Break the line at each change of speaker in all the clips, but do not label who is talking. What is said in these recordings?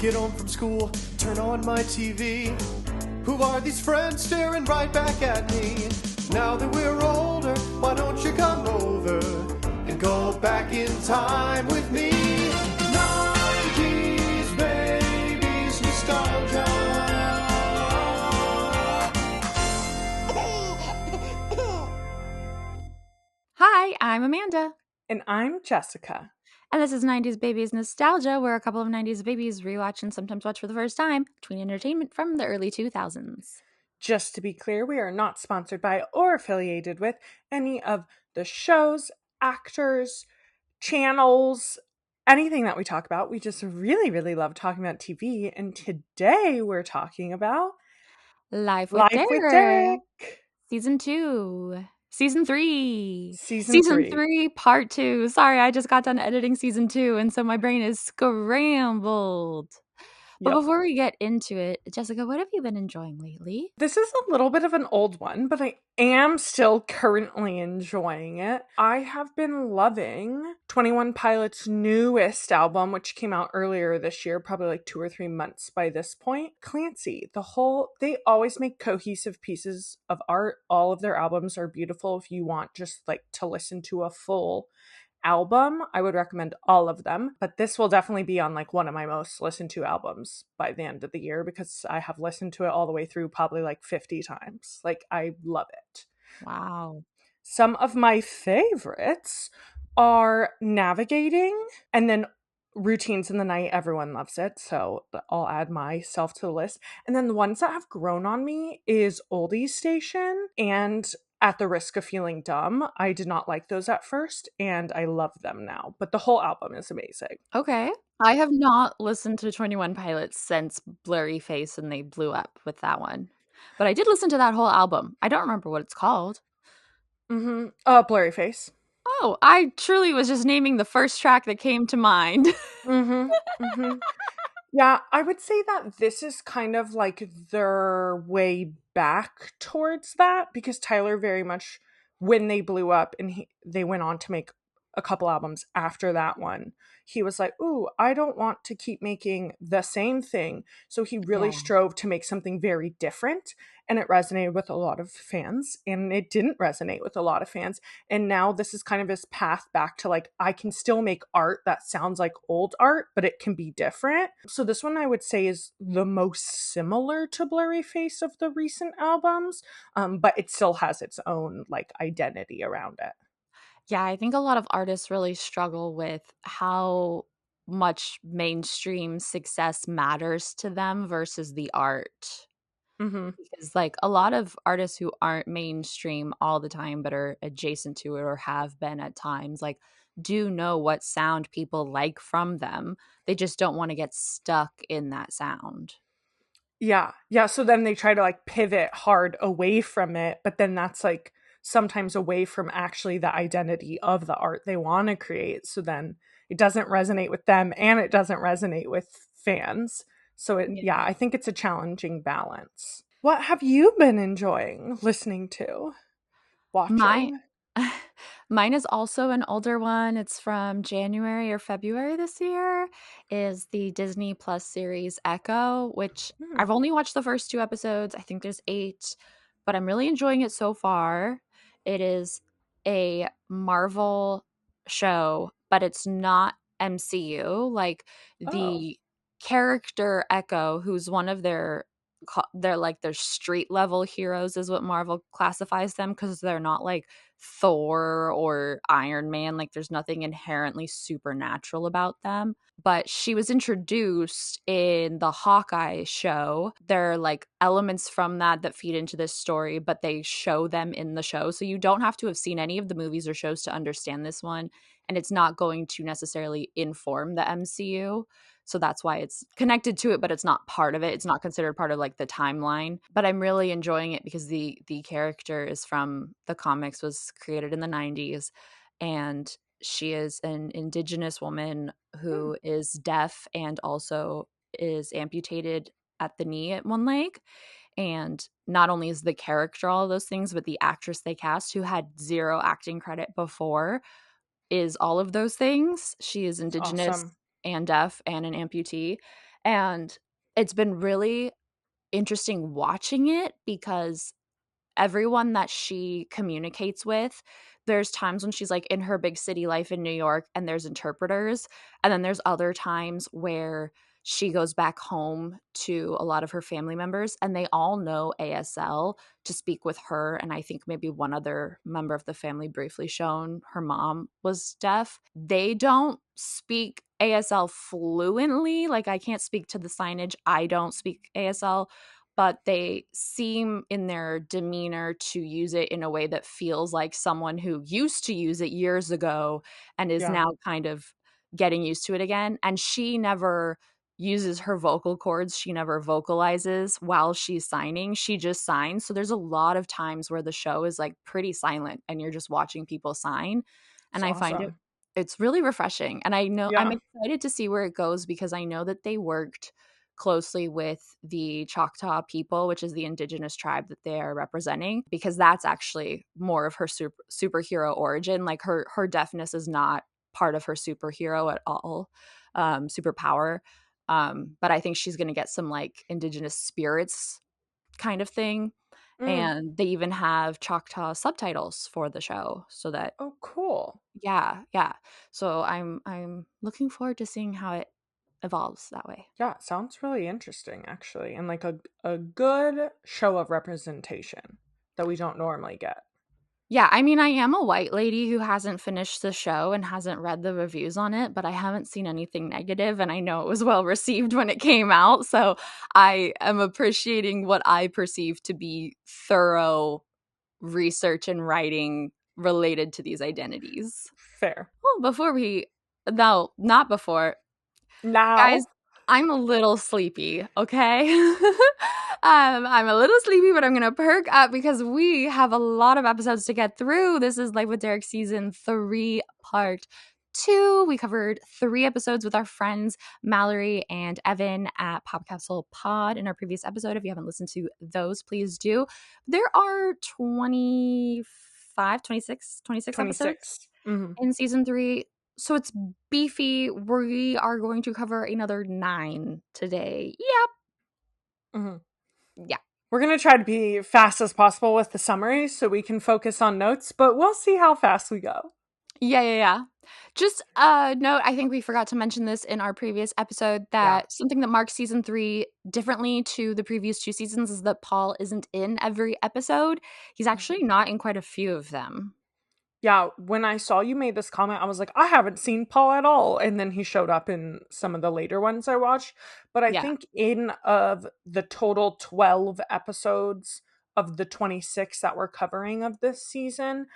Get home from school, turn on my TV. Who are these friends staring right back at me? Now that we're older, why don't you come over and go back in time with me? 90s babies nostalgia.
Hi, I'm Amanda.
And I'm Jessica.
And this is 90s Babies Nostalgia, where a couple of 90s babies rewatch and sometimes watch for the first time tween entertainment from the early 2000s.
Just to be clear, we are not sponsored by or affiliated with any of the shows, actors, channels, anything that we talk about. We just really, really love talking about TV. And today we're talking about
Life with
Life with Derek.
Season 2. Season 3.
Season
3, Part 2. Sorry, I just got done editing Season 2, and so my brain is scrambled. But before we get into it, Jessica, what have you been enjoying lately?
This is a little bit of an old one, but I am still currently enjoying it. I have been loving 21 Pilots' newest album, which came out earlier this year, probably like 2 or 3 months by this point. Clancy, they always make cohesive pieces of art. All of their albums are beautiful. If you want just like to listen to a full album, I would recommend all of them, but this will definitely be on like one of my most listened to albums by the end of the year because I have listened to it all the way through probably like 50 times. Like, I love it.
Wow.
Some of my favorites are Navigating and then Routines in the Night. Everyone loves it, so I'll add myself to the list. And then the ones that have grown on me is Oldies Station and At the Risk of Feeling Dumb. I did not like those at first, and I love them now. But the whole album is amazing.
Okay. I have not listened to 21 Pilots since Blurry Face and they blew up with that one. But I did listen to that whole album. I don't remember what it's called.
Blurry Face.
Oh, I truly was just naming the first track that came to mind.
Yeah, I would say that this is kind of like their way back towards that because Tyler very much, when they blew up and they went on to make a couple albums after that one, he was like, ooh, I don't want to keep making the same thing. So he really strove to make something very different, and it resonated with a lot of fans, and it didn't resonate with a lot of fans. And now this is kind of his path back to like, I can still make art that sounds like old art, but it can be different. So this one I would say is the most similar to Blurry Face of the recent albums, but it still has its own like identity around it.
Yeah, I think a lot of artists really struggle with how much mainstream success matters to them versus the art. Because like a lot of artists who aren't mainstream all the time but are adjacent to it or have been at times, like, do know what sound people like from them. They just don't want to get stuck in that sound.
Yeah. So then they try to like pivot hard away from it, but then that's like sometimes away from actually the identity of the art they want to create. So then it doesn't resonate with them and it doesn't resonate with fans. So I think it's a challenging balance. What have you been enjoying listening to, watching?
Mine is also an older one. It's from January or February this year, is the Disney Plus series Echo, which I've only watched the first 2 episodes. I think there's 8, but I'm really enjoying it so far. It is a Marvel show, but it's not MCU. Like, the character Echo, who's one of their like their street level heroes is what Marvel classifies them, because they're not like Thor or Iron Man. Like, there's nothing inherently supernatural about them. But she was introduced in the Hawkeye show. There are like elements from that feed into this story, but they show them in the show. So you don't have to have seen any of the movies or shows to understand this one. And it's not going to necessarily inform the MCU. So that's why it's connected to it, but it's not part of it. It's not considered part of like the timeline. But I'm really enjoying it because the character is from the comics, was created in the 90s. And she is an Indigenous woman who is deaf and also is amputated at the knee at one leg. And not only is the character all of those things, but the actress they cast, who had 0 acting credit before, is all of those things. She is Indigenous and deaf and an amputee. And it's been really interesting watching it because everyone that she communicates with, there's times when she's like in her big city life in New York and there's interpreters, and then there's other times where she goes back home to a lot of her family members and they all know ASL to speak with her, and I think maybe one other member of the family briefly shown her mom was deaf. They don't speak ASL fluently, like I can't speak to the signage, I don't speak ASL, but they seem in their demeanor to use it in a way that feels like someone who used to use it years ago and is
Yeah.
now kind of getting used to it again. And she never uses her vocal cords. She never vocalizes while she's signing. She just signs. So there's a lot of times where the show is like pretty silent and you're just watching people sign.
It's
And I find
awesome.
it's really refreshing. And I know I'm
Yeah.
excited to see where it goes because I know that they worked closely with the Choctaw people, which is the indigenous tribe that they are representing, because that's actually more of her superhero origin. Like her deafness is not part of her superhero at all, superpower. But I think she's going to get some like indigenous spirits kind of thing.
Mm.
And they even have Choctaw subtitles for the show so that
Oh, cool.
yeah. So I'm looking forward to seeing how it evolves that way.
Yeah, it sounds really interesting, actually, and like a good show of representation that we don't normally get.
Yeah, I mean, I am a white lady who hasn't finished the show and hasn't read the reviews on it, but I haven't seen anything negative, and I know it was well received when it came out. So I am appreciating what I perceive to be thorough research and writing related to these identities.
Fair.
Well, before we, no, not before. Guys,
Now,
I'm a little sleepy, okay? I'm a little sleepy, but I'm going to perk up because we have a lot of episodes to get through. This is Life with Derek season 3, part 2. We covered 3 episodes with our friends Mallory and Evan at Pop Capsule Pod in our previous episode. If you haven't listened to those, please do. There are 26 episodes
26. Mm-hmm.
in season 3. So it's beefy. We are going to cover another 9 today.
Mm-hmm.
Yeah.
We're going to try to be fast as possible with the summary so we can focus on notes, but we'll see how fast we go.
Yeah. Just a note, I think we forgot to mention this in our previous episode,
Yeah.
that something that marks season 3 differently to the previous 2 seasons is that Paul isn't in every episode. He's actually not in quite a few of them.
Yeah, when I saw you made this comment, I was like, I haven't seen Paul at all. And then he showed up in some of the later ones I watched. But I
Yeah.
think in of the total 12 episodes of the 26 that we're covering of this season,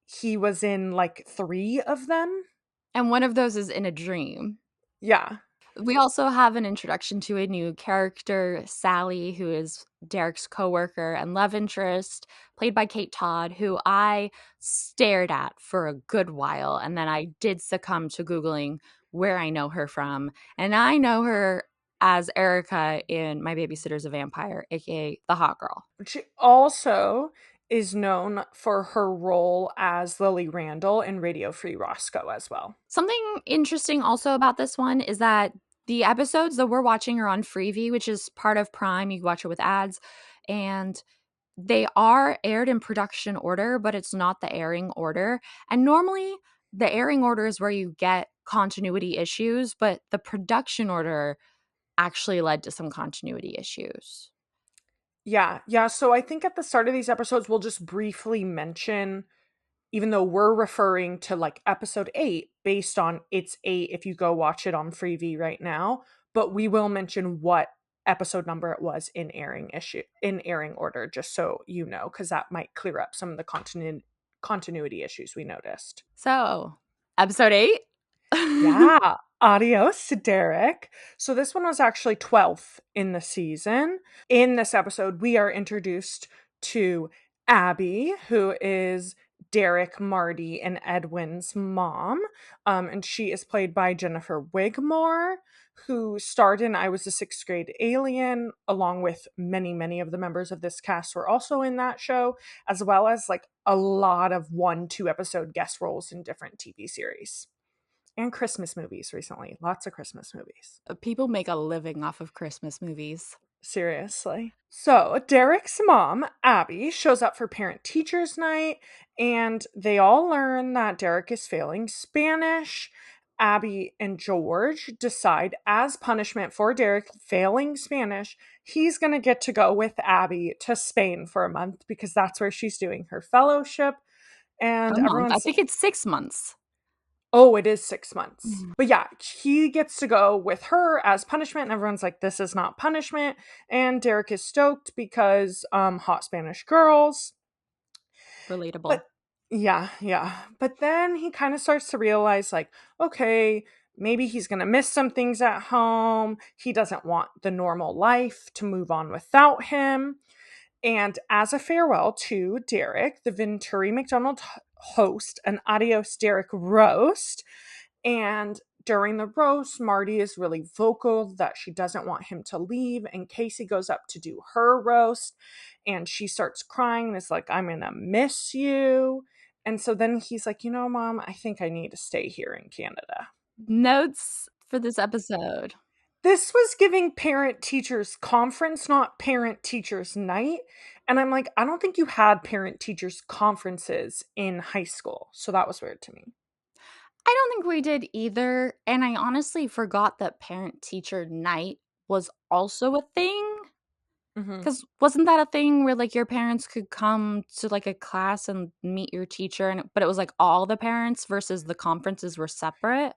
he was in like 3 of them.
And one of those is in a dream.
Yeah.
We also have an introduction to a new character, Sally, who is Derek's coworker and love interest, played by Kate Todd, who I stared at for a good while. And then I did succumb to Googling where I know her from. And I know her as Erica in My Babysitter's a Vampire, aka the hot girl.
She also is known for her role as Lily Randall in Radio Free Roscoe as well.
Something interesting also about this one is that the episodes that we're watching are on Freevee, which is part of Prime. You can watch it with ads. And they are aired in production order, but it's not the airing order. And normally the airing order is where you get continuity issues, but the production order actually led to some continuity issues.
Yeah. So I think at the start of these episodes, we'll just briefly mention, even though we're referring to like episode 8 based on it's 8 if you go watch it on Freevee right now, but we will mention what episode number it was in airing order, just so you know, because that might clear up some of the continuity issues we noticed.
So, episode 8?
Yeah. Adios Derek. So this one was actually 12th in the season. In this episode, we are introduced to Abby, who is Derek, Marty, and Edwin's mom. And she is played by Jennifer Wigmore, who starred in I Was a Sixth Grade Alien, along with many of the members of this cast were also in that show, as well as like a lot of 1-2 episode guest roles in different TV series. And Christmas movies recently. Lots of Christmas movies.
People make a living off of Christmas movies.
Seriously. So, Derek's mom, Abby, shows up for parent teachers night, and they all learn that Derek is failing Spanish. Abby and George decide, as punishment for Derek failing Spanish, he's going to get to go with Abby to Spain for a month because that's where she's doing her fellowship. And
A month. I
everyone's,
think it's 6 months.
oh, it is 6 months. But yeah, he gets to go with her as punishment, and everyone's like, this is not punishment. And Derek is stoked because hot Spanish girls.
Relatable.
But yeah. But then he kind of starts to realize, like, okay, maybe he's going to miss some things at home. He doesn't want the normal life to move on without him. And as a farewell to Derek, the Venturi McDonald host an Adios Derek roast. And during the roast, Marty is really vocal that she doesn't want him to leave. And Casey goes up to do her roast and she starts crying and is like, I'm going to miss you. And so then he's like, Mom, I think I need to stay here in Canada.
Notes for this episode.
This was giving parent teachers conference, not parent teachers night. And I'm like, I don't think you had parent teachers conferences in high school. So that was weird to me.
I don't think we did either. And I honestly forgot that parent teacher night was also a thing. Because wasn't that a thing where like your parents could come to like a class and meet your teacher, but it was like all the parents versus the conferences were separate?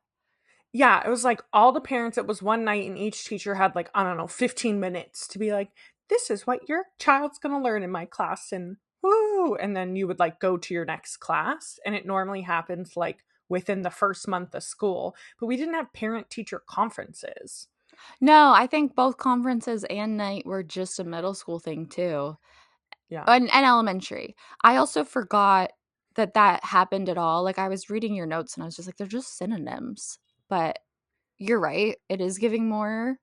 Yeah, it was like all the parents, it was one night and each teacher had like, I don't know, 15 minutes to be like, this is what your child's going to learn in my class and woo. And then you would like go to your next class. And it normally happens like within the first month of school. But we didn't have parent teacher conferences.
No, I think both conferences and night were just a middle school thing too.
Yeah.
And elementary. I also forgot that happened at all. Like I was reading your notes and I was just like, they're just synonyms. But you're right. It is giving more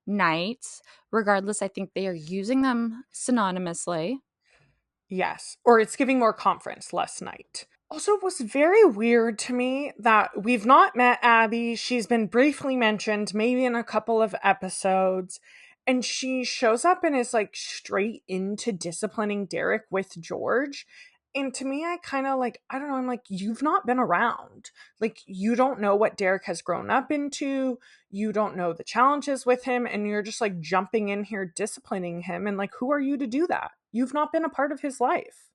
nights. Regardless, I think they are using them synonymously.
Yes. Or it's giving more conference, less night. Also, it was very weird to me that we've not met Abby. She's been briefly mentioned, maybe in a couple of episodes. And she shows up and is like straight into disciplining Derek with George. And to me, I kind of like, I don't know, I'm like, you've not been around. Like, you don't know what Derek has grown up into. You don't know the challenges with him. And you're just like jumping in here, disciplining him. And like, who are you to do that? You've not been a part of his life.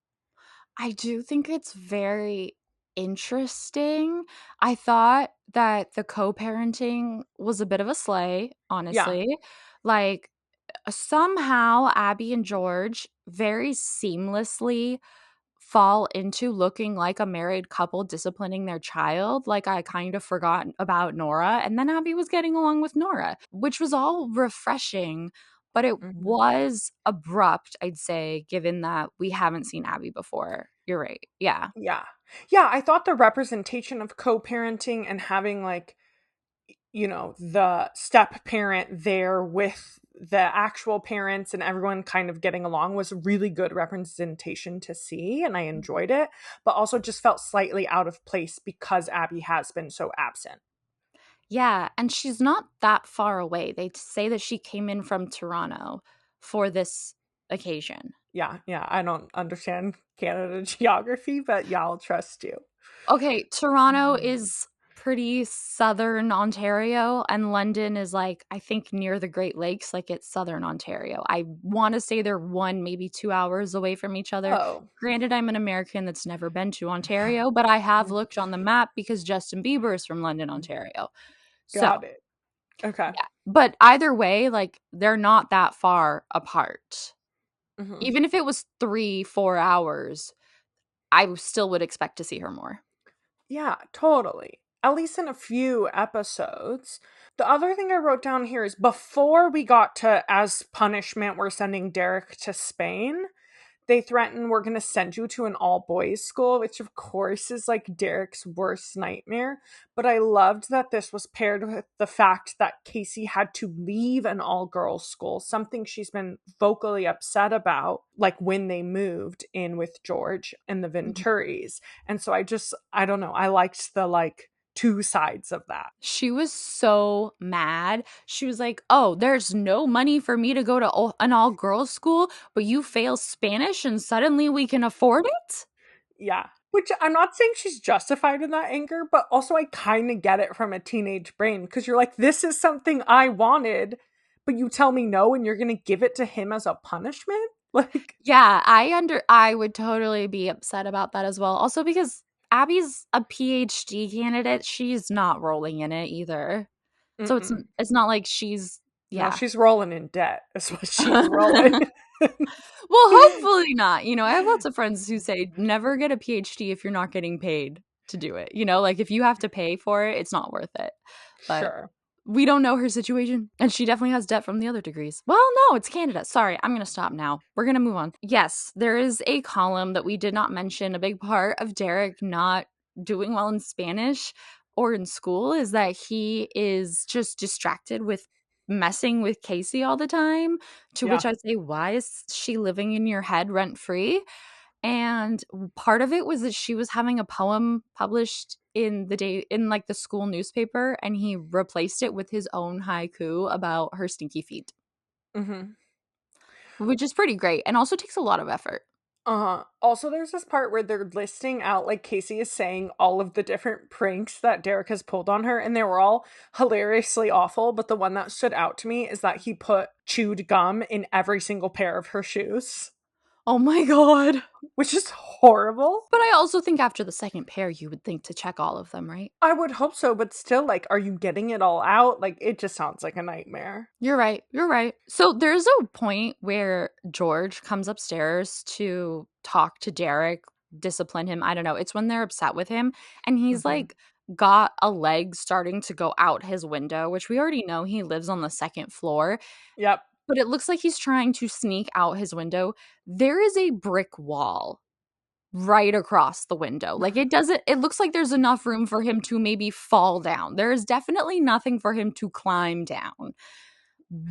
I do think it's very interesting. I thought that the co-parenting was a bit of a sleigh, honestly.
Yeah.
Like somehow Abby and George very seamlessly fall into looking like a married couple disciplining their child. Like I kind of forgot about Nora, and then Abby was getting along with Nora, which was all refreshing, but it was abrupt, I'd say, given that we haven't seen Abby before. You're right. Yeah.
Yeah. Yeah, I thought the representation of co-parenting and having like, the step parent there with the actual parents and everyone kind of getting along was really good representation to see, and I enjoyed it, but also just felt slightly out of place because Abby has been so absent.
Yeah, and she's not that far away. They say that she came in from Toronto for this occasion.
Yeah, I don't understand Canada geography, but yeah, I'll trust you.
Okay, Toronto is pretty southern Ontario, and London is like, I think near the Great Lakes, like it's southern Ontario. I want to say they're 1, maybe 2 hours away from each other.
Oh.
Granted, I'm an American that's never been to Ontario, but I have looked on the map because Justin Bieber is from London, Ontario.
Got it. Okay.
Yeah. But either way, like they're not that far apart. Even if it was 3-4 hours, I still would expect to see her more.
Yeah, totally. At least in a few episodes. The other thing I wrote down here is before we got to, as punishment, we're sending Derek to Spain, they threaten, we're going to send you to an all-boys school, which of course is like Derek's worst nightmare. But I loved that this was paired with the fact that Casey had to leave an all-girls school, something she's been vocally upset about, like when they moved in with George and the Venturis. And so I don't know, I liked the like two sides of that.
She was so mad. She was like, oh, there's no money for me to go to an all-girls school, but you fail Spanish and suddenly we can afford it?
Yeah. Which I'm not saying she's justified in that anger, but also I kind of get it from a teenage brain because you're like, this is something I wanted, but you tell me no and you're going to give it to him as a punishment? Like,
Yeah, I would totally be upset about that as well. Also because Abby's a PhD candidate, she's not rolling in it either. So
mm-mm.
it's not like she's
No,
yeah.
she's rolling in debt. Is what she's rolling.
Well, hopefully not. You know, I have lots of friends who say never get a PhD if you're not getting paid to do it. You know, like if you have to pay for it, it's not worth it. But
Sure.
we don't know her situation. And she definitely has debt from the other degrees. Well, no, it's Canada. Sorry, I'm going to stop now. We're going to move on. Yes, there is a column that we did not mention. A big part of Derek not doing well in Spanish or in school is that he is just distracted with messing with Casey all the time. To
Yeah.
which I say, why is she living in your head rent free? And part of it was that she was having a poem published in like the school newspaper, and he replaced it with his own haiku about her stinky feet,
Mm-hmm.
which is pretty great and also takes a lot of effort.
Also, there's this part where they're listing out, like, Casey is saying all of the different pranks that Derek has pulled on her, and they were all hilariously awful. But the one that stood out to me is that he put chewed gum in every single pair of her shoes,
Oh my god.
which is horrible.
But I also think after the second pair, you would think to check all of them, right?
I would hope so, but still, like, are you getting it all out? Like, it just sounds like a nightmare.
You're right. You're right. So there's a point where George comes upstairs to talk to Derek, discipline him. I don't know. It's when they're upset with him. And he's
Mm-hmm.
like got a leg starting to go out his window, which we already know he lives on the second floor.
Yep.
But it looks like he's trying to sneak out his window. There is a brick wall right across the window. Like it looks like there's enough room for him to maybe fall down. There is definitely nothing for him to climb down.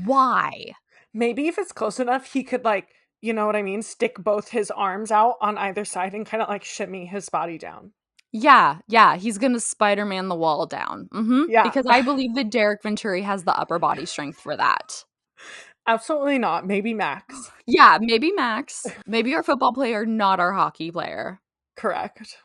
Why?
Maybe if it's close enough, he could, like, you know what I mean? Stick both his arms out on either side and kind of like shimmy his body down.
Yeah, he's gonna Spider-Man the wall down.
Yeah.
Because I believe that Derek Venturi has the upper body strength for that.
Absolutely not. Maybe Max.
Yeah, maybe Max. Maybe our football player, not our hockey player.
Correct.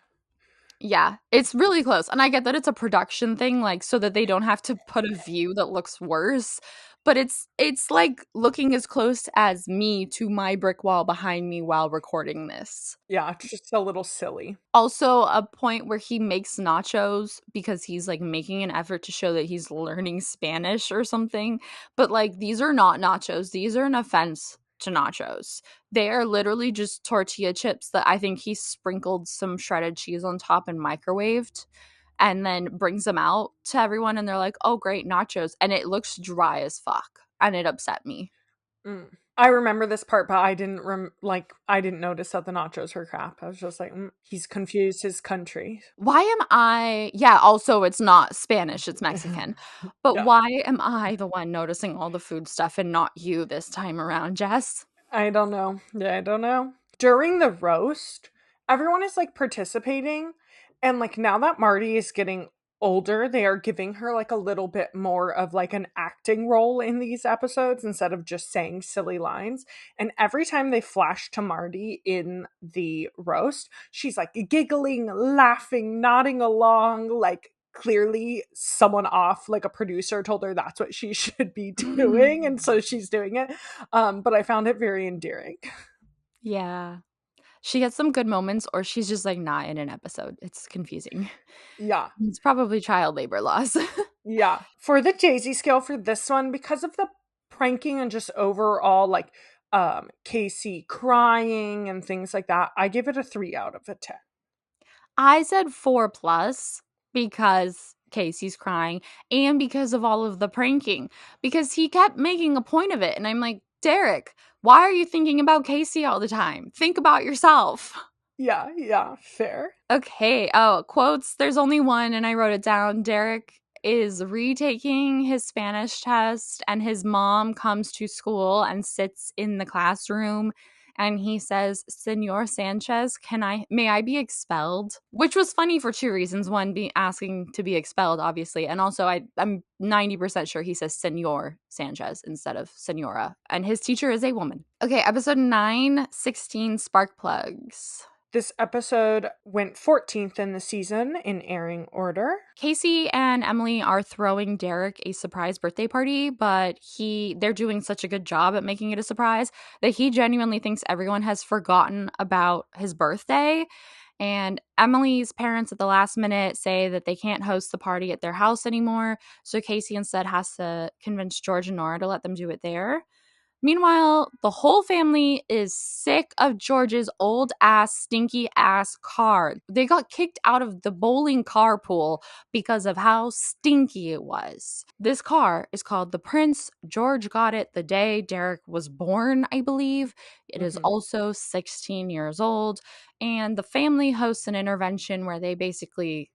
Yeah, it's really close. And I get that it's a production thing, like, so that they don't have to put a view that looks worse. But it's like looking as close as me to my brick wall behind me while recording this.
Yeah, it's just a little silly.
Also, a point where he makes nachos because he's like making an effort to show that he's learning Spanish or something. But like, these are not nachos. These are an offense to nachos. They are literally just tortilla chips that I think he sprinkled some shredded cheese on top and microwaved and then brings them out to everyone. And they're like, oh, great, nachos. And it looks dry as fuck. And it upset me.
I remember this part, but I didn't I didn't notice that the nachos were crap. I was just like, he's confused his country.
Why am I? Yeah, also, it's not Spanish, it's Mexican. But
Yeah.
why am I the one noticing all the food stuff and not you this time around, Jess?
I don't know. Yeah, I don't know. During the roast, everyone is like participating, and like now that Marty is getting older, they are giving her like a little bit more of like an acting role in these episodes instead of just saying silly lines. And every time they flash to Marty in the roast, she's like giggling, laughing, nodding along, like clearly someone off, like a producer told her that's what she should be doing, and so she's doing it. But I found it very endearing.
Yeah. She gets some good moments, or she's just like not in an episode. It's confusing.
Yeah.
It's probably child labor laws.
Yeah. For the Jay-Z scale for this one, because of the pranking and just overall like Casey crying and things like that, I give it a 3 out of a 10.
I said 4+ because Casey's crying and because of all of the pranking. Because he kept making a point of it. And I'm like, Derek, why are you thinking about Casey all the time? Think about yourself.
Yeah, fair.
Okay. Oh, quotes. There's only one, and I wrote it down. Derek is retaking his Spanish test, and his mom comes to school and sits in the classroom and he says, "Senor Sanchez, may I be expelled?" Which was funny for two reasons. One, being asking to be expelled, obviously, and also I'm 90% sure he says Senor Sanchez instead of Senora, and his teacher is a woman. Okay, episode 9:16, Spark Plugs.
This episode went 14th in the season in airing order.
Casey and Emily are throwing Derek a surprise birthday party, but they're doing such a good job at making it a surprise that he genuinely thinks everyone has forgotten about his birthday. And Emily's parents at the last minute say that they can't host the party at their house anymore, so Casey instead has to convince George and Nora to let them do it there. Meanwhile, the whole family is sick of George's old ass, stinky ass car. They got kicked out of the bowling carpool because of how stinky it was. This car is called the Prince. George got it the day Derek was born, I believe. It is also 16 years old. And the family hosts an intervention where they basically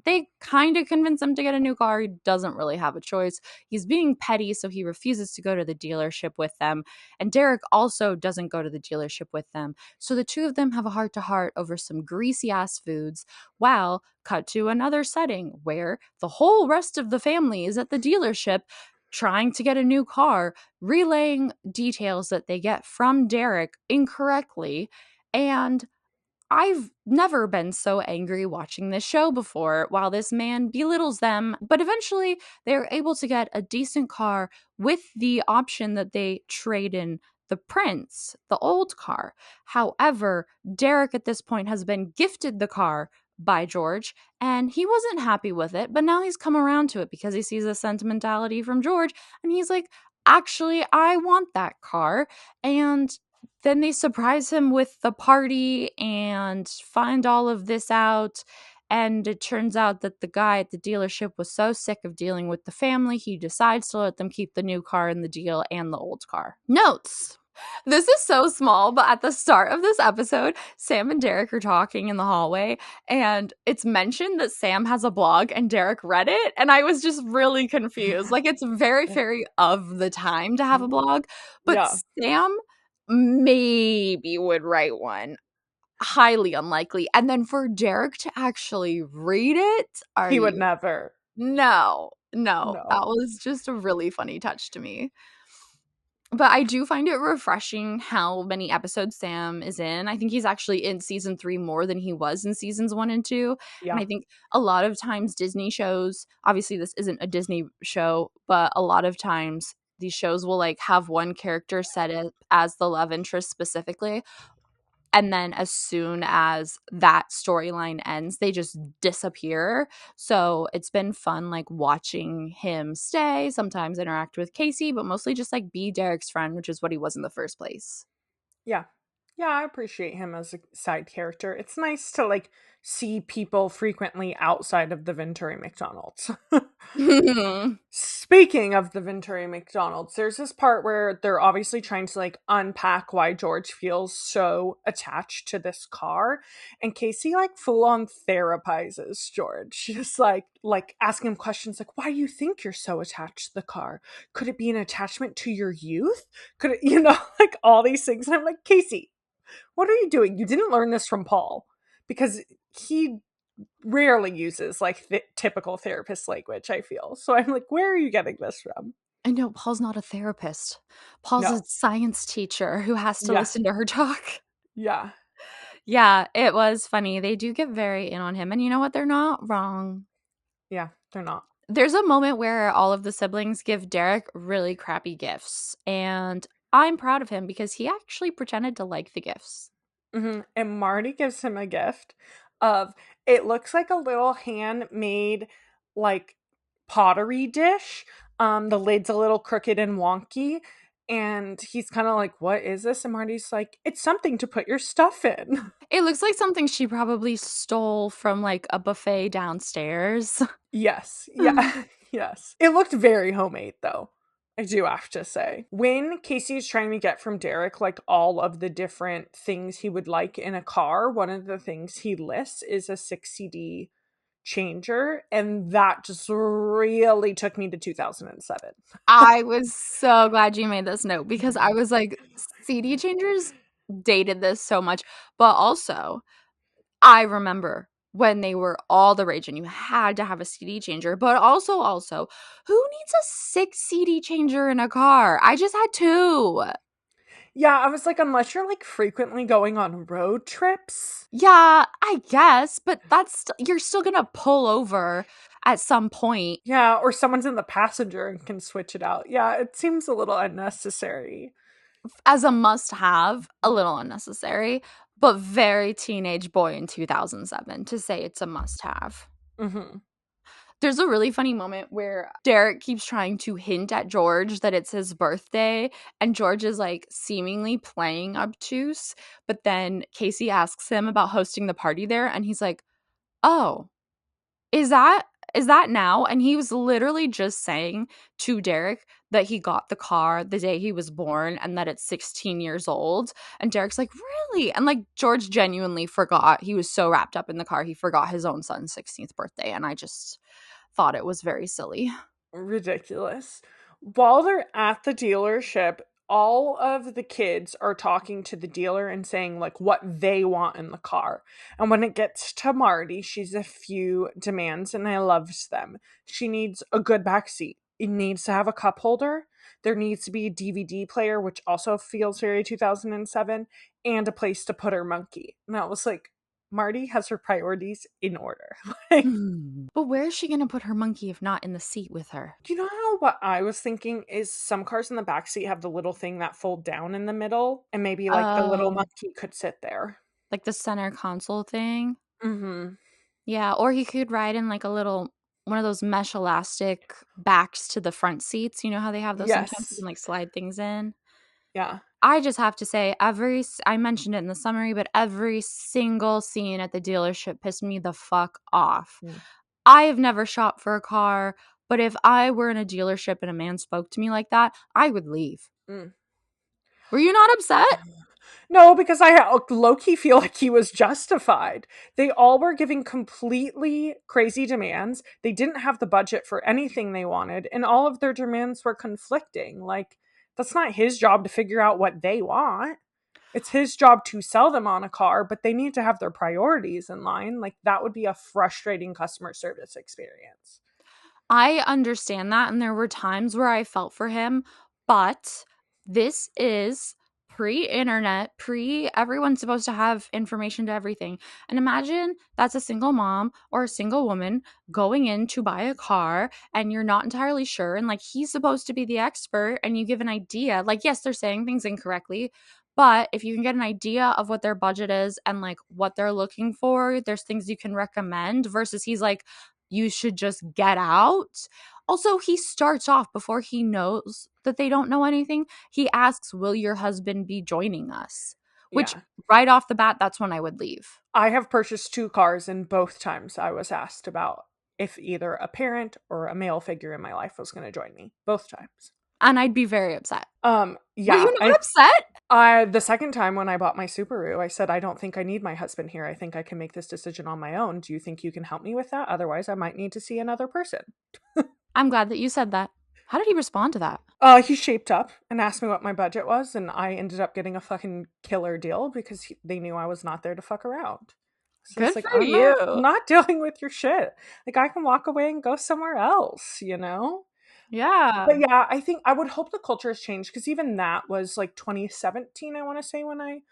they kind of convince him to get a new car. He doesn't really have a choice. He's being petty, so he refuses to go to the dealership with them. And Derek also doesn't go to the dealership with them. So the two of them have a heart-to-heart over some greasy-ass foods, while cut to another setting where the whole rest of the family is at the dealership trying to get a new car, relaying details that they get from Derek incorrectly. And I've never been so angry watching this show before while this man belittles them, but eventually they're able to get a decent car with the option that they trade in the Prince, the old car. However, Derek at this point has been gifted the car by George, and he wasn't happy with it, but now he's come around to it because he sees a sentimentality from George, and he's like, actually, I want that car. And then they surprise him with the party and find all of this out. And it turns out that the guy at the dealership was so sick of dealing with the family, he decides to let them keep the new car in the deal and the old car. Notes. This is so small, but at the start of this episode, Sam and Derek are talking in the hallway, and it's mentioned that Sam has a blog and Derek read it, and I was just really confused. Like, it's very, very of the time to have a blog, but Sam maybe would write one. Highly unlikely. And then for Derek to actually read it,
he would never.
No. That was just a really funny touch to me. But I do find it refreshing how many episodes Sam is in. I think he's actually in season 3 more than he was in seasons 1 and 2. Yeah. And I think a lot of times Disney shows, obviously this isn't a Disney show, but a lot of times these shows will like have one character set as the love interest specifically. And then as soon as that storyline ends, they just disappear. So it's been fun, like, watching him stay, sometimes interact with Casey, but mostly just, like, be Derek's friend, which is what he was in the first place.
Yeah. Yeah, I appreciate him as a side character. It's nice to, like, see people frequently outside of the Venturi McDonald's. Speaking of the Venturi McDonald's, there's this part where they're obviously trying to like unpack why George feels so attached to this car, and Casey like full on therapizes George, just like asking him questions like, why do you think you're so attached to the car? Could it be an attachment to your youth? Could it, like all these things? And I'm like, Casey, what are you doing? You didn't learn this from Paul, because he rarely uses like the typical therapist language, I feel. So I'm like, where are you getting this from?
I know, Paul's not a therapist. Paul's a science teacher who has to listen to her talk.
Yeah.
Yeah, it was funny. They do get very in on him. And you know what? They're not wrong.
Yeah, they're not.
There's a moment where all of the siblings give Derek really crappy gifts. And I'm proud of him because he actually pretended to like the gifts.
Mm-hmm. And Marty gives him a gift of, it looks like a little handmade like pottery dish. The lid's a little crooked and wonky, and he's kind of like, what is this? And Marty's like, it's something to put your stuff in.
It looks like something she probably stole from like a buffet downstairs.
Yes. Yeah. Yes. It looked very homemade though, I do have to say. When Casey is trying to get from Derek like all of the different things he would like in a car, one of the things he lists is a 6 CD changer, and that just really took me to 2007.
I was so glad you made this note, because I was like, CD changers? dated this so much. But also, I remember when they were all the rage and you had to have a CD changer. But also, who needs a 6 CD changer in a car? I just had 2.
Yeah, I was like, unless you're like frequently going on road trips.
Yeah, I guess, but you're still gonna pull over at some point.
Yeah, or someone's in the passenger and can switch it out. Yeah, it seems a little unnecessary.
As a must-have, a little unnecessary, but very teenage boy in 2007 to say it's a must-have.
Mm-hmm.
There's a really funny moment where Derek keeps trying to hint at George that it's his birthday, and George is like seemingly playing obtuse, but then Casey asks him about hosting the party there, and he's like, "Oh, is that now?" And he was literally just saying to Derek that he got the car the day he was born and that it's 16 years old. And Derek's like, "Really?" And like George genuinely forgot. He was so wrapped up in the car, he forgot his own son's 16th birthday. And I just thought it was very silly.
Ridiculous. While they're at the dealership, all of the kids are talking to the dealer and saying like what they want in the car. And when it gets to Marty, she's a few demands and I loved them. She needs a good back seat. It needs to have a cup holder. There needs to be a DVD player, which also feels very 2007, and a place to put her monkey. And I was like, Marty has her priorities in order. Like,
But where is she going to put her monkey if not in the seat with her?
do you know how what I was thinking is some cars in the back seat have the little thing that fold down in the middle, and maybe like the little
Oh,
monkey could sit there.
like the center console thing?
Mm-hmm.
Yeah, or he could ride in like a little one of those mesh elastic backs to the front seats. You know how they have those sometimes you
Yes.
can like slide things in.
Yeah.
I just have to say I mentioned it in the summary, but every single scene at the dealership pissed me the fuck off.
Mm.
I have never shopped for a car, but if I were in a dealership and a man spoke to me like that, I would leave.
Mm.
Were you not upset?
No, because I low-key feel like he was justified. They all were giving completely crazy demands. They didn't have the budget for anything they wanted, and all of their demands were conflicting. Like, that's not his job to figure out what they want. It's his job to sell them on a car, but they need to have their priorities in line. Like, that would be a frustrating customer service experience.
I understand that, and there were times where I felt for him, but this is pre-internet, everyone's supposed to have information to everything. And imagine that's a single mom or a single woman going in to buy a car and you're not entirely sure, and like he's supposed to be the expert and you give an idea. Like, yes, they're saying things incorrectly, but if you can get an idea of what their budget is and like what they're looking for, there's things you can recommend versus he's like, you should just get out. Also, he starts off before he knows that they don't know anything. He asks, "Will your husband be joining us?" Which,
Yeah.
right off the bat, that's when I would leave.
I have purchased 2 cars, and both times I was asked about if either a parent or a male figure in my life was going to join me. Both times.
And I'd be very upset. Were
Yeah.
you not upset?
The second time when I bought my Subaru, I said, I don't think I need my husband here. I think I can make this decision on my own. Do you think you can help me with that? Otherwise, I might need to see another person.
I'm glad that you said that. How did he respond to that?
He shaped up and asked me what my budget was, and I ended up getting a fucking killer deal because they knew I was not there to fuck around. So it's
Good
like,
for you.
I'm not dealing with your shit. Like, I can walk away and go somewhere else, you know?
Yeah.
But yeah, I think I would hope the culture has changed because even that was like 2017, I want to say, when I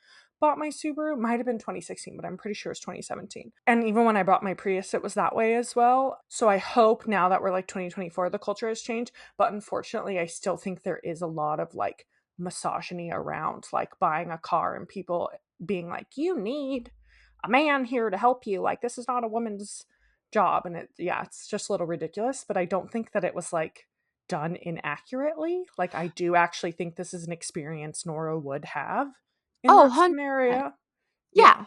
bought my Subaru. Might have been 2016, but I'm pretty sure it's 2017. And even when I bought my Prius, it was that way as well. So I hope now that we're like 2024, the culture has changed. But unfortunately, I still think there is a lot of like misogyny around like buying a car and people being like, you need a man here to help you. Like, this is not a woman's job. And it's just a little ridiculous. But I don't think that it was like done inaccurately. Like, I do actually think this is an experience Nora would have in
Oh,
that
100%.
scenario.
Yeah.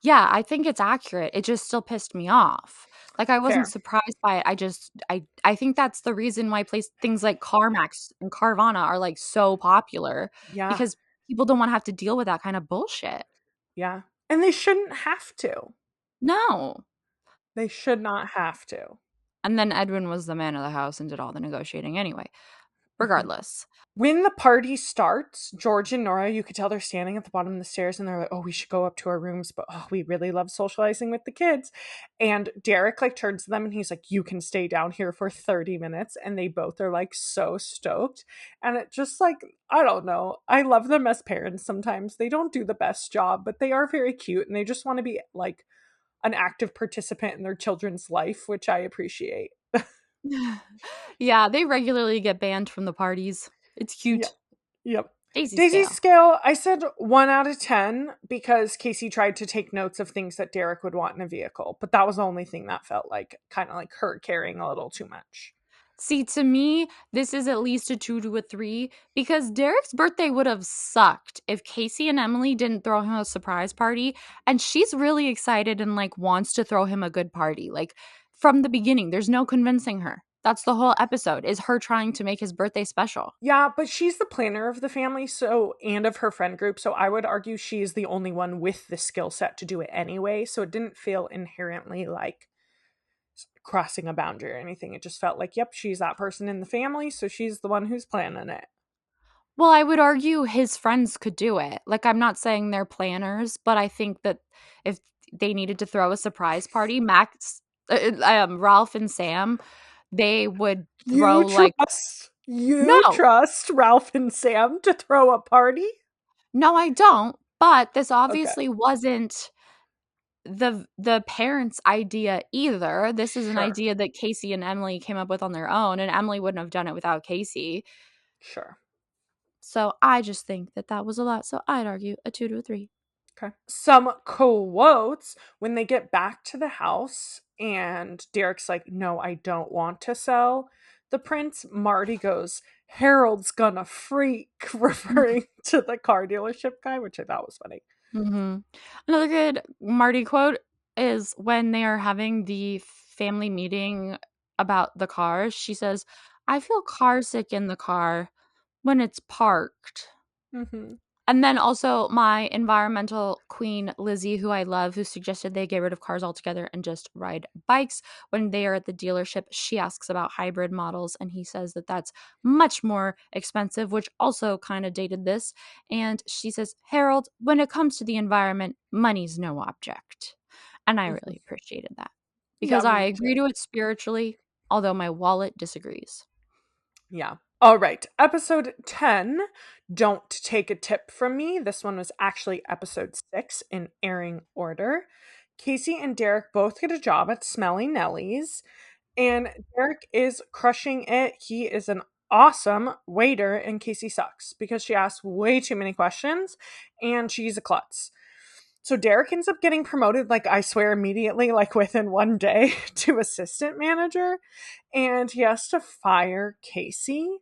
Yeah, I think it's accurate. It just still pissed me off. Like, I wasn't
Fair.
surprised by it. I think that's the reason why things like CarMax and Carvana are like so popular
Yeah.
because people don't want to have to deal with that kind of bullshit.
Yeah. And they shouldn't have to.
No.
They should not have to.
And then Edwin was the man of the house and did all the negotiating anyway. regardless.
When the party starts, George and Nora, you could tell they're standing at the bottom of the stairs and they're like, oh, we should go up to our rooms, but oh, we really love socializing with the kids. And Derek like turns to them and he's like, you can stay down here for 30 minutes. And they both are like so stoked. And it just like, I don't know. I love them as parents sometimes. They don't do the best job, but they are very cute and they just want to be like an active participant in their children's life, which I appreciate.
Yeah, they regularly get banned from the parties. It's
Yep.
cute.
Yep.
Daisy
Daisy's
scale.
scale, I said 1 out of 10 because Casey tried to take notes of things that Derek would want in a vehicle, but that was the only thing that felt like kind of like her carrying a little too much.
See, to me, this is at least a 2 to a 3 because Derek's birthday would have sucked if Casey and Emily didn't throw him a surprise party. And she's really excited and like wants to throw him a good party. Like from the beginning, there's no convincing her. That's the whole episode is her trying to make his birthday special.
Yeah, but she's the planner of the family, so and of her friend group, so I would argue she's the only one with the skill set to do it anyway, so it didn't feel inherently like crossing a boundary or anything. It just felt like, yep, she's that person in the family, so she's the one who's planning it.
Well, I would argue his friends could do it. Like, I'm not saying they're planners, but I think that if they needed to throw a surprise party, Ralph and Sam, they would throw like
You
no,
trust Ralph and Sam to throw a party?
no, I don't. But this
Okay.
obviously wasn't the parents' idea either. This is an
Sure.
idea that Casey and Emily came up with on their own, and Emily wouldn't have done it without Casey.
Sure.
So I just think that that was a lot. So I'd argue a 2 to a 3.
Okay. Some quotes when they get back to the house and Derek's like, no, I don't want to sell the prince. Marty goes, Harold's gonna freak, referring to the car dealership guy, which I thought was funny.
Mm-hmm. Another good Marty quote is when they are having the family meeting about the cars. She says, I feel car sick in the car when it's parked.
Mm-hmm.
And then also my environmental queen, Lizzie, who I love, who suggested they get rid of cars altogether and just ride bikes. When they are at the dealership, she asks about hybrid models, and he says that that's much more expensive, which also kind of dated this. And she says, Harold, when it comes to the environment, money's no object. And I
Mm-hmm.
really appreciated that
Yeah,
because I
me
agree
too.
to it spiritually, although my wallet disagrees.
Yeah. All right. Episode 10, Don't Take a Tip from Me. This one was actually episode 6 in airing order. Casey and Derek both get a job at Smelly Nellie's, and Derek is crushing it. He is an awesome waiter, and Casey sucks because she asks way too many questions and she's a klutz. So Derek ends up getting promoted, like I swear, immediately, like within one day, to assistant manager, and he has to fire Casey,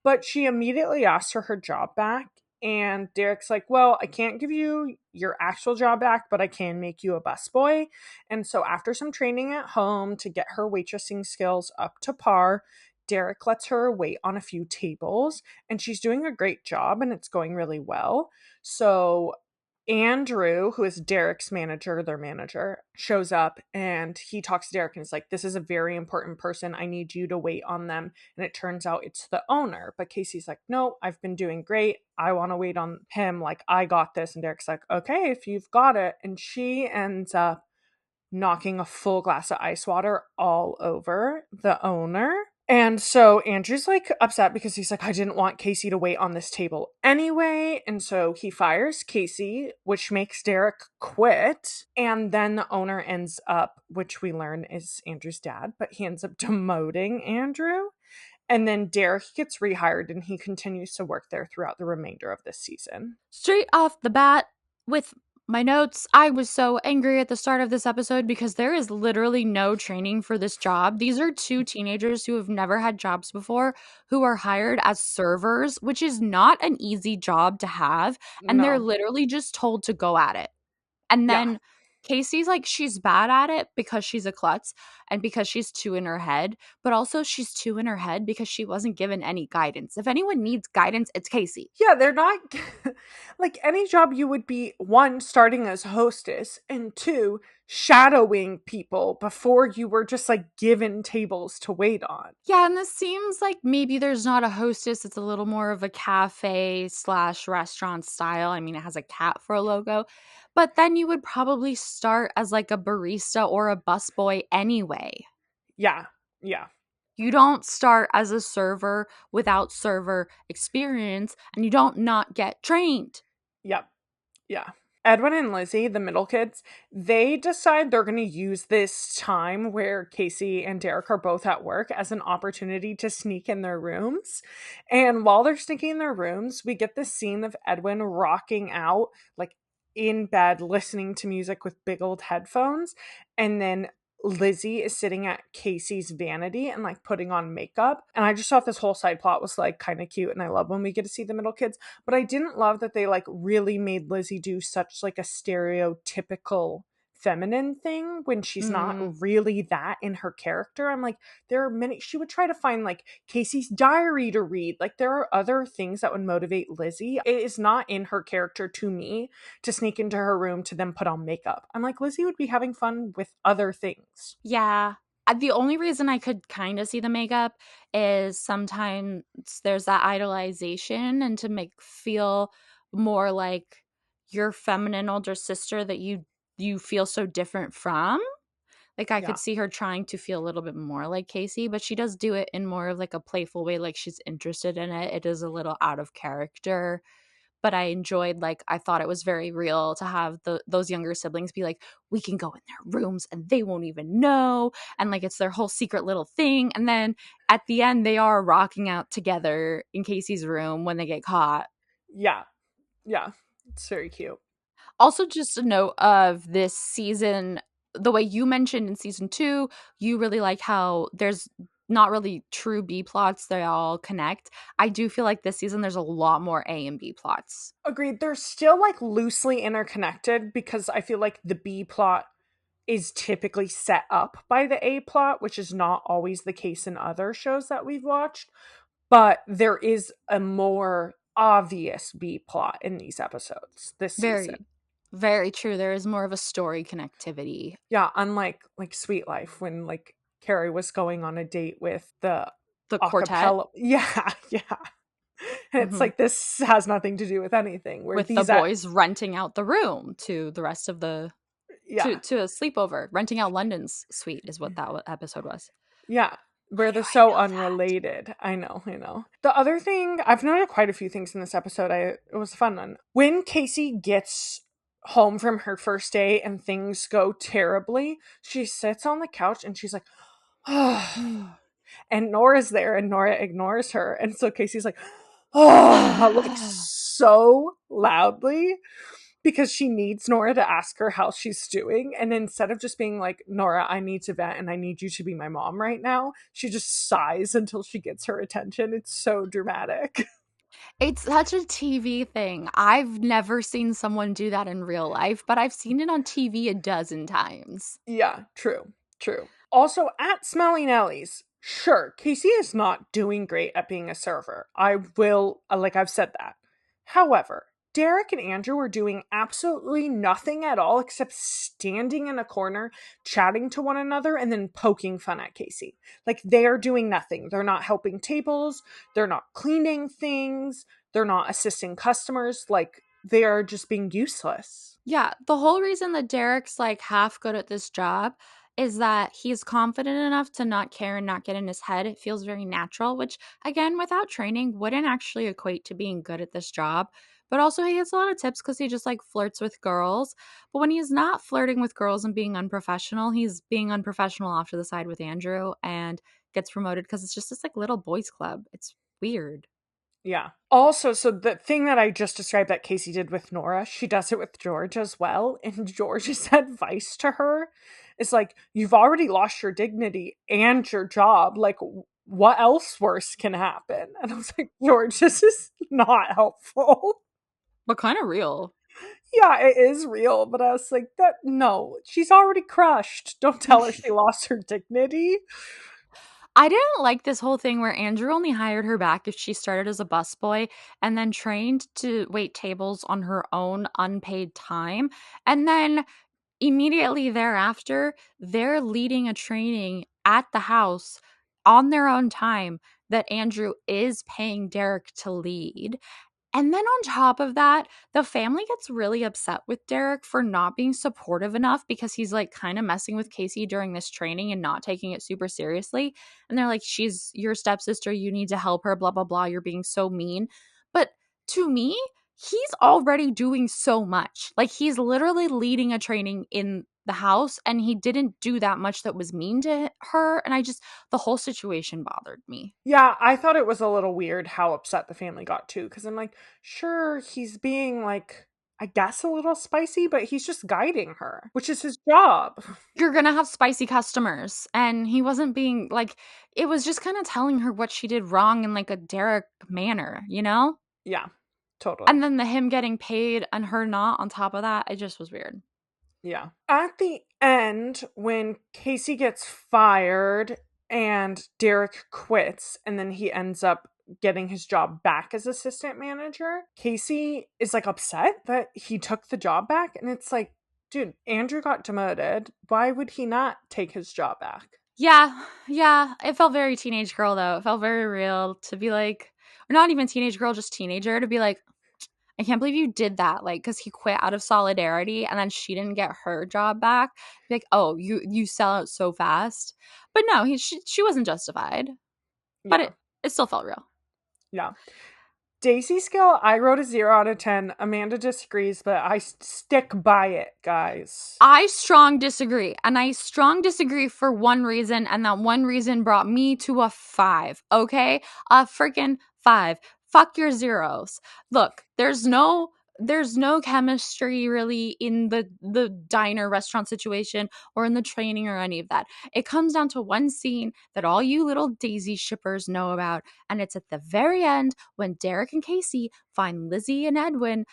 but she immediately asks for her job back. And Derek's like, well, I can't give you your actual job back, but I can make you a busboy. And so, after some training at home to get her waitressing skills up to par, Derek lets her wait on a few tables, and she's doing a great job and it's going really well. So, Andrew, who is Derek's manager, their manager, shows up and he talks to Derek and is like, this is a very important person. I need you to wait on them. And it turns out it's the owner. But Casey's like, no, I've been doing great. I want to wait on him. Like, I got this. And Derek's like, okay, if you've got it. And she ends up knocking a full glass of ice water all over the owner. And so Andrew's like upset because he's like, I didn't want Casey to wait on this table anyway. And so he fires Casey, which makes Derek quit. And then the owner ends up, which we learn is Andrew's dad, but he ends up demoting Andrew. And then Derek gets rehired and he continues to work there throughout the remainder of this season.
Straight off the bat, with my notes, I was so angry at the start of this episode because there is literally no training for this job. These are two teenagers who have never had jobs before who are hired as servers, which is not an easy job to have. And they're
No.
literally just told to go at it. And
Yeah.
then Casey's like, she's bad at it because she's a klutz and because she's too in her head, but also she's too in her head because she wasn't given any guidance. If anyone needs guidance, it's Casey.
Yeah, they're not like any job you would be, one, starting as hostess, and two, shadowing people before you were just like given tables to wait on.
Yeah, and this seems like maybe there's not a hostess. It's a little more of a cafe slash restaurant style. I mean, it has a cat for a logo, but then you would probably start as like a barista or a busboy anyway.
Yeah, yeah.
You don't start as a server without server experience, and you don't not get trained.
Yep. Yeah. Edwin and Lizzie, the middle kids, they decide they're going to use this time where Casey and Derek are both at work as an opportunity to sneak in their rooms. And while they're sneaking in their rooms, we get this scene of Edwin rocking out, like in bed, listening to music with big old headphones. And then Lizzie is sitting at Casey's vanity and like putting on makeup. And I just thought this whole side plot was like kind of cute. And I love when we get to see the middle kids. But I didn't love that they like really made Lizzie do such like a stereotypical feminine thing when she's not really that in her character. I'm like, there are many, she would try to find like Casey's diary to read. Like there are other things that would motivate Lizzie. It is not in her character to me to sneak into her room to then put on makeup. I'm like, Lizzie would be having fun with other things.
Yeah. The only reason I could kind of see the makeup is sometimes there's that idolization and to make feel more like your feminine older sister that you feel so different from. Like I could see her trying to feel a little bit more like Casey, but she does do it in more of like a playful way, like she's interested in it. It is a little out of character, but I enjoyed, like, I thought it was very real to have those younger siblings be like, we can go in their rooms and they won't even know, and like it's their whole secret little thing. And then at the end they are rocking out together in Casey's room when they get caught.
Yeah. Yeah. It's very cute.
Also, just a note of this season, the way you mentioned in season 2, you really like how there's not really true B plots, they all connect. I do feel like this season there's a lot more A and B plots.
Agreed. They're still like loosely interconnected because I feel like the B plot is typically set up by the A plot, which is not always the case in other shows that we've watched. But there is a more obvious B plot in these episodes this season.
Very true. There is more of a story connectivity.
Yeah, unlike like Sweet Life when like Carrie was going on a date with the
quartet.
Yeah, yeah. And it's like, this has nothing to do with anything. Where
with the boys renting out the room to the rest of the to a sleepover. Renting out London's suite is what that episode was.
Yeah. Where they're so unrelated. I know. The other thing, I've noted quite a few things in this episode. It was a fun one. When Casey gets home from her first day and things go terribly, she sits on the couch and she's like, oh. And Nora's there and Nora ignores her. And so Casey's like, oh, like so loudly because she needs Nora to ask her how she's doing. And instead of just being like, Nora, I need to vent and I need you to be my mom right now, she just sighs until she gets her attention. It's so dramatic.
It's such a TV thing. I've never seen someone do that in real life, but I've seen it on TV a dozen times.
Yeah, true. Also, at Smelly Nellie's, sure, Casey is not doing great at being a server. I will, like I've said that. However, Derek and Andrew are doing absolutely nothing at all except standing in a corner, chatting to one another, and then poking fun at Casey. Like, they are doing nothing. They're not helping tables. They're not cleaning things. They're not assisting customers. Like, they are just being useless.
Yeah, the whole reason that Derek's like half good at this job is that he's confident enough to not care and not get in his head. It feels very natural, which again, without training, wouldn't actually equate to being good at this job. But also he gets a lot of tips because he just like flirts with girls. But when he's not flirting with girls and being unprofessional, he's being unprofessional off to the side with Andrew and gets promoted because it's just this like little boys club. It's weird.
Yeah. Also, so the thing that I just described that Casey did with Nora, she does it with George as well. And George's advice to her is like, you've already lost your dignity and your job. Like, what else worse can happen? And I was like, George, this is not helpful.
But kind of real.
Yeah, it is real, but I was like, that no, she's already crushed. Don't tell her she lost her dignity.
I didn't like this whole thing where Andrew only hired her back if she started as a busboy and then trained to wait tables on her own unpaid time. And then immediately thereafter, they're leading a training at the house on their own time that Andrew is paying Derek to lead. And then on top of that, the family gets really upset with Derek for not being supportive enough because he's like kind of messing with Casey during this training and not taking it super seriously. And they're like, she's your stepsister. You need to help her, blah, blah, blah. You're being so mean. But to me, he's already doing so much. Like, he's literally leading a training in the house and he didn't do that much that was mean to her. And the whole situation bothered me.
Yeah, I thought it was a little weird how upset the family got too, because I'm like, sure, he's being like, I guess a little spicy, but he's just guiding her, which is his job.
You're gonna have spicy customers. And he wasn't being like, it was just kind of telling her what she did wrong in like a Derek manner, you know?
Yeah, totally.
And then him getting paid and her not on top of that, it just was weird.
Yeah. At the end, when Casey gets fired and Derek quits, and then he ends up getting his job back as assistant manager, Casey is like upset that he took the job back. And it's like, dude, Andrew got demoted. Why would he not take his job back?
Yeah. It felt very teenage girl though. It felt very real to be like, or not even teenage girl, just teenager to be like, I can't believe you did that. Like, because he quit out of solidarity and then she didn't get her job back. Like, oh, you sell out so fast. But no, she wasn't justified. But
Yeah.
it still felt real.
Yeah. Daisy scale, I wrote a 0 out of 10. Amanda disagrees, but I stick by it, guys.
I strong disagree. And I strong disagree for one reason. And that one reason brought me to a 5. Okay? A freaking 5. Fuck your zeros. Look, there's no chemistry really in the diner restaurant situation or in the training or any of that. It comes down to one scene that all you little Daisy shippers know about, and it's at the very end when Derek and Casey find Lizzie and Edwin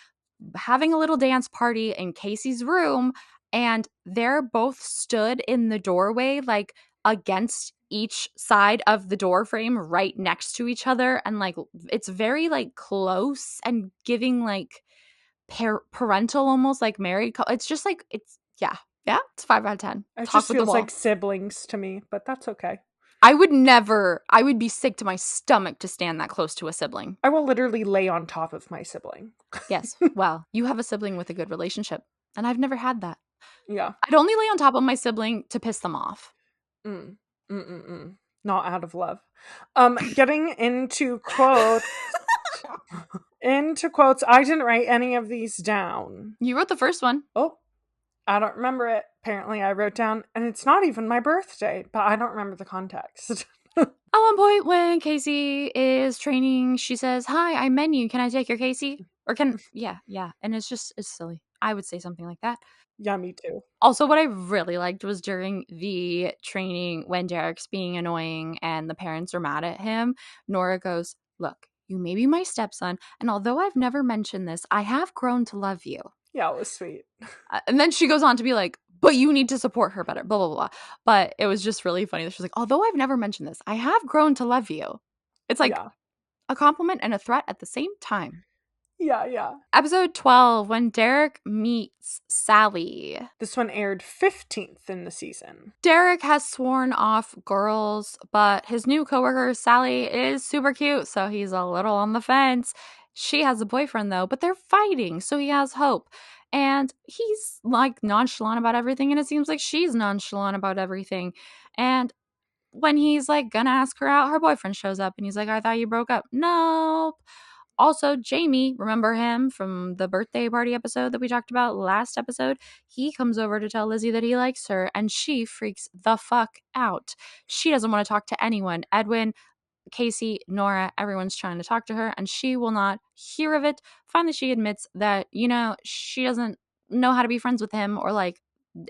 having a little dance party in Casey's room, and they're both stood in the doorway like against each side of the door frame right next to each other, and like it's very like close and giving like parental, almost like married. It's just like it's it's 5 out of 10.
It
Talk
just
with the
feels
wall.
like siblings to me, but that's okay.
I would be sick to my stomach to stand that close to a sibling.
I will literally lay on top of my sibling.
Yes. Well, you have a sibling with a good relationship, and I've never had that.
Yeah.
I'd only lay on top of my sibling to piss them off.
Not out of love. Getting into quotes. I didn't write any of these down.
You wrote the first one.
Oh, I don't remember it. Apparently I wrote down, and it's not even my birthday, but I don't remember the context.
At one point when Casey is training, she says, "Hi, I'm Menu. Can I take your Casey?" Or yeah. And it's silly. I would say something like that.
Yeah, me too.
Also, what I really liked was during the training when Derek's being annoying and the parents are mad at him, Nora goes, "Look, you may be my stepson, and although I've never mentioned this, I have grown to love you."
Yeah, it was sweet.
And then she goes on to be like, "But you need to support her better, blah, blah, blah." But it was just really funny that she's like, "Although I've never mentioned this, I have grown to love you." It's like a compliment and a threat at the same time.
Yeah.
Episode 12, when Derek meets Sally.
This one aired 15th in the season.
Derek has sworn off girls, but his new coworker, Sally, is super cute, so he's a little on the fence. She has a boyfriend, though, but they're fighting, so he has hope. And he's, like, nonchalant about everything, and it seems like she's nonchalant about everything. And when he's, like, gonna ask her out, her boyfriend shows up, and he's like, "I thought you broke up." Nope. Also, Jamie, remember him from the birthday party episode that we talked about last episode? He comes over to tell Lizzie that he likes her, and she freaks the fuck out. She doesn't want to talk to anyone. Edwin, Casey, Nora, everyone's trying to talk to her, and she will not hear of it. Finally, she admits that, she doesn't know how to be friends with him or, like,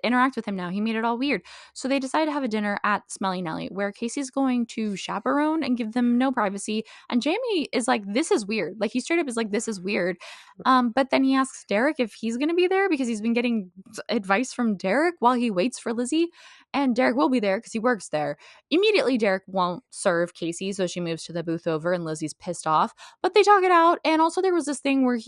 interact with him now. He made it all weird. So they decide to have a dinner at Smelly Nelly, where Casey's going to chaperone and give them no privacy. And Jamie is like, this is weird. Like, he straight up is like, this is weird. But then he asks Derek if he's going to be there because he's been getting advice from Derek while he waits for Lizzie. And Derek will be there because he works there. Immediately, Derek won't serve Casey, so she moves to the booth over, and Lizzie's pissed off. But they talk it out. And also, there was this thing where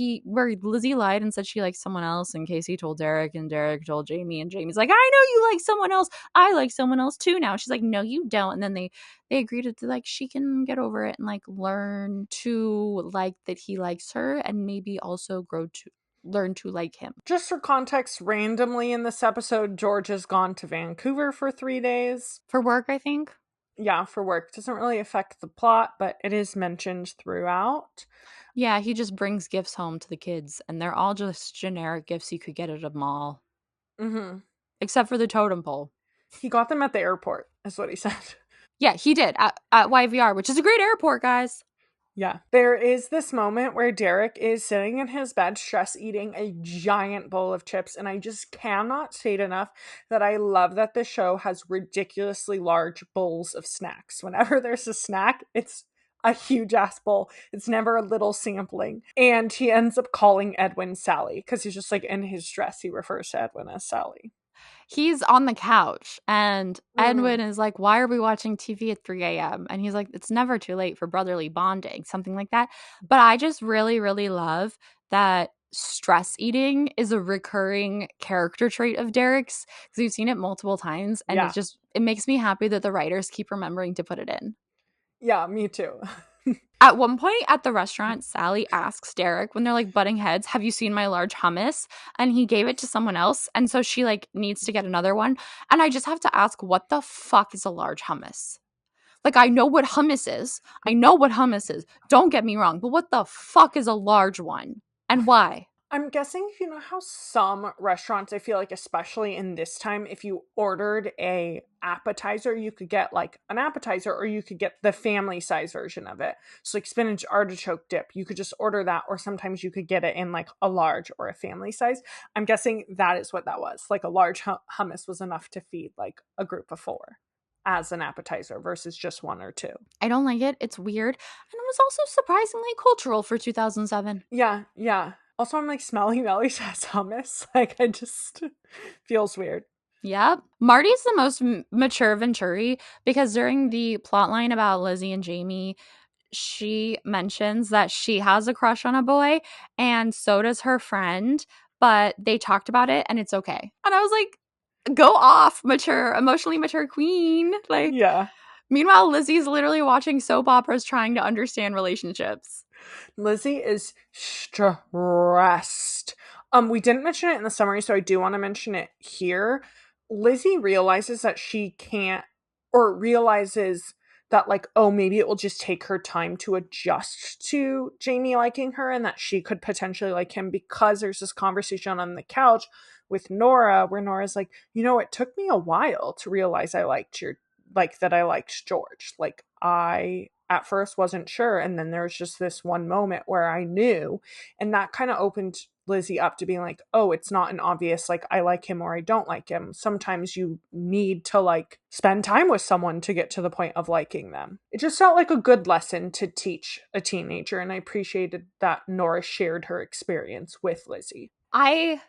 Lizzie lied and said she liked someone else, and Casey told Derek, and Derek told Jamie, and Jamie's like, I know you like someone else. I like someone else too now. She's like, no, you don't. And then they agreed to, like, she can get over it and, like, learn to like that he likes her, and maybe also learn to like him.
Just for context, randomly in this episode, George has gone to Vancouver for 3 days.
For work, I think.
Yeah, for work. Doesn't really affect the plot, but it is mentioned throughout.
Yeah, he just brings gifts home to the kids, and they're all just generic gifts you could get at a mall.
Mm-hmm.
Except for the totem pole.
He got them at the airport, is what he said.
Yeah, he did, at YVR, which is a great airport, guys.
Yeah. There is this moment where Derek is sitting in his bed, stress eating a giant bowl of chips, and I just cannot state enough that I love that the show has ridiculously large bowls of snacks. Whenever there's a snack, it's a huge ass bowl. It's never a little sampling. And he ends up calling Edwin Sally, because he's just like, in his dress, he refers to Edwin as Sally.
He's on the couch, and Edwin is like, why are we watching TV at 3 a.m.? And he's like, it's never too late for brotherly bonding, something like that. But I just really, really love that stress eating is a recurring character trait of Derek's, because we've seen it multiple times, and it makes me happy that the writers keep remembering to put it in.
Yeah, me too.
At one point at the restaurant, Sally asks Derek, when they're like butting heads, have you seen my large hummus? And he gave it to someone else. And so she like needs to get another one. And I just have to ask, what the fuck is a large hummus? Like, I know what hummus is. Don't get me wrong. But what the fuck is a large one? And why?
I'm guessing, you know how some restaurants, I feel like especially in this time, if you ordered a appetizer, you could get like an appetizer, or you could get the family size version of it. So like spinach artichoke dip, you could just order that, or sometimes you could get it in like a large or a family size. I'm guessing that is what that was. Like a large hummus was enough to feed like a group of 4 as an appetizer versus just 1 or 2.
I don't like it. It's weird. And it was also surprisingly cultural for 2007.
Yeah. Also, I'm like, Smelly Nelly says hummus. Like, I just feels weird.
Yep. Marty's the most mature Venturi, because during the plotline about Lizzie and Jamie, she mentions that she has a crush on a boy, and so does her friend, but they talked about it and it's okay. And I was like, go off, emotionally mature queen. Like,
yeah.
Meanwhile, Lizzie's literally watching soap operas trying to understand relationships.
Lizzie is stressed. We didn't mention it in the summary, so I do want to mention it here. Lizzie realizes that she can't, or realizes that like, oh, maybe it will just take her time to adjust to Jamie liking her, and that she could potentially like him, because there's this conversation on the couch with Nora where Nora's like, you know, it took me a while to realize that I liked George. Like, I at first wasn't sure, and then there was just this one moment where I knew, and that kind of opened Lizzie up to being like, oh, it's not an obvious like I like him or I don't like him. Sometimes you need to like spend time with someone to get to the point of liking them. It just felt like a good lesson to teach a teenager, and I appreciated that Nora shared her experience with Lizzie.
I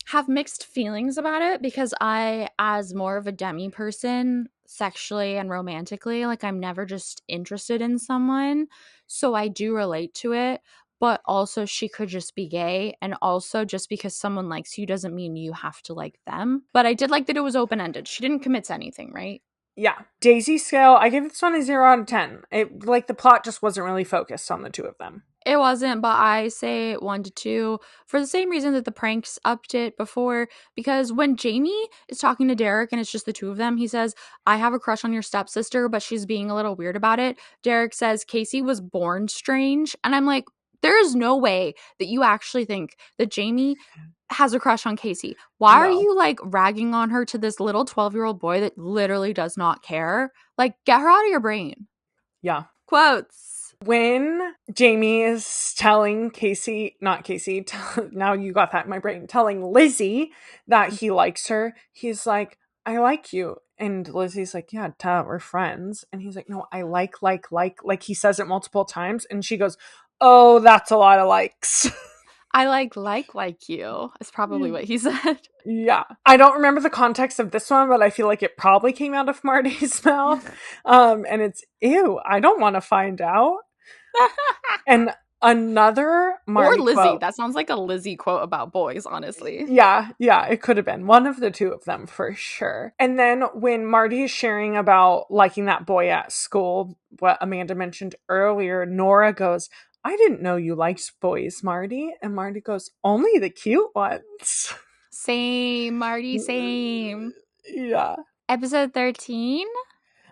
have mixed feelings about it, because I, as more of a demi person, sexually and romantically, like, I'm never just interested in someone, so I do relate to it. But also, she could just be gay, and also, just because someone likes you doesn't mean you have to like them. But I did like that it was open-ended. She didn't commit to anything, right?
Yeah. Daisy scale, I give this one a 0 out of 10. It, like, the plot just wasn't really focused on the two of them.
It wasn't, but I say 1 to 2 for the same reason that the pranks upped it before, because when Jamie is talking to Derek and it's just the two of them, he says, I have a crush on your stepsister, but she's being a little weird about it. Derek says Casey was born strange, and I'm like, there is no way that you actually think that Jamie has a crush on Casey. Why are you like ragging on her to this little 12-year-old boy that literally does not care? Like, get her out of your brain.
Yeah.
Quotes.
When Jamie is telling Casey, not Casey, now you got that in my brain, telling Lizzie that he likes her, he's like, I like you. And Lizzie's like, yeah, duh, we're friends. And he's like, no, I like he says it multiple times. And she goes, oh, that's a lot of likes.
I like you is probably what he said.
Yeah. I don't remember the context of this one, but I feel like it probably came out of Marty's mouth. And it's, ew, I don't want to find out. And another Marty
or Lizzie.
quote.
That sounds like a Lizzie quote about boys, honestly.
Yeah, it could have been one of the two of them for sure. And then when Marty is sharing about liking that boy at school, what Amanda mentioned earlier, Nora goes, I didn't know you liked boys, Marty. And Marty goes, only the cute ones.
Same, Marty, same.
Yeah.
Episode 13?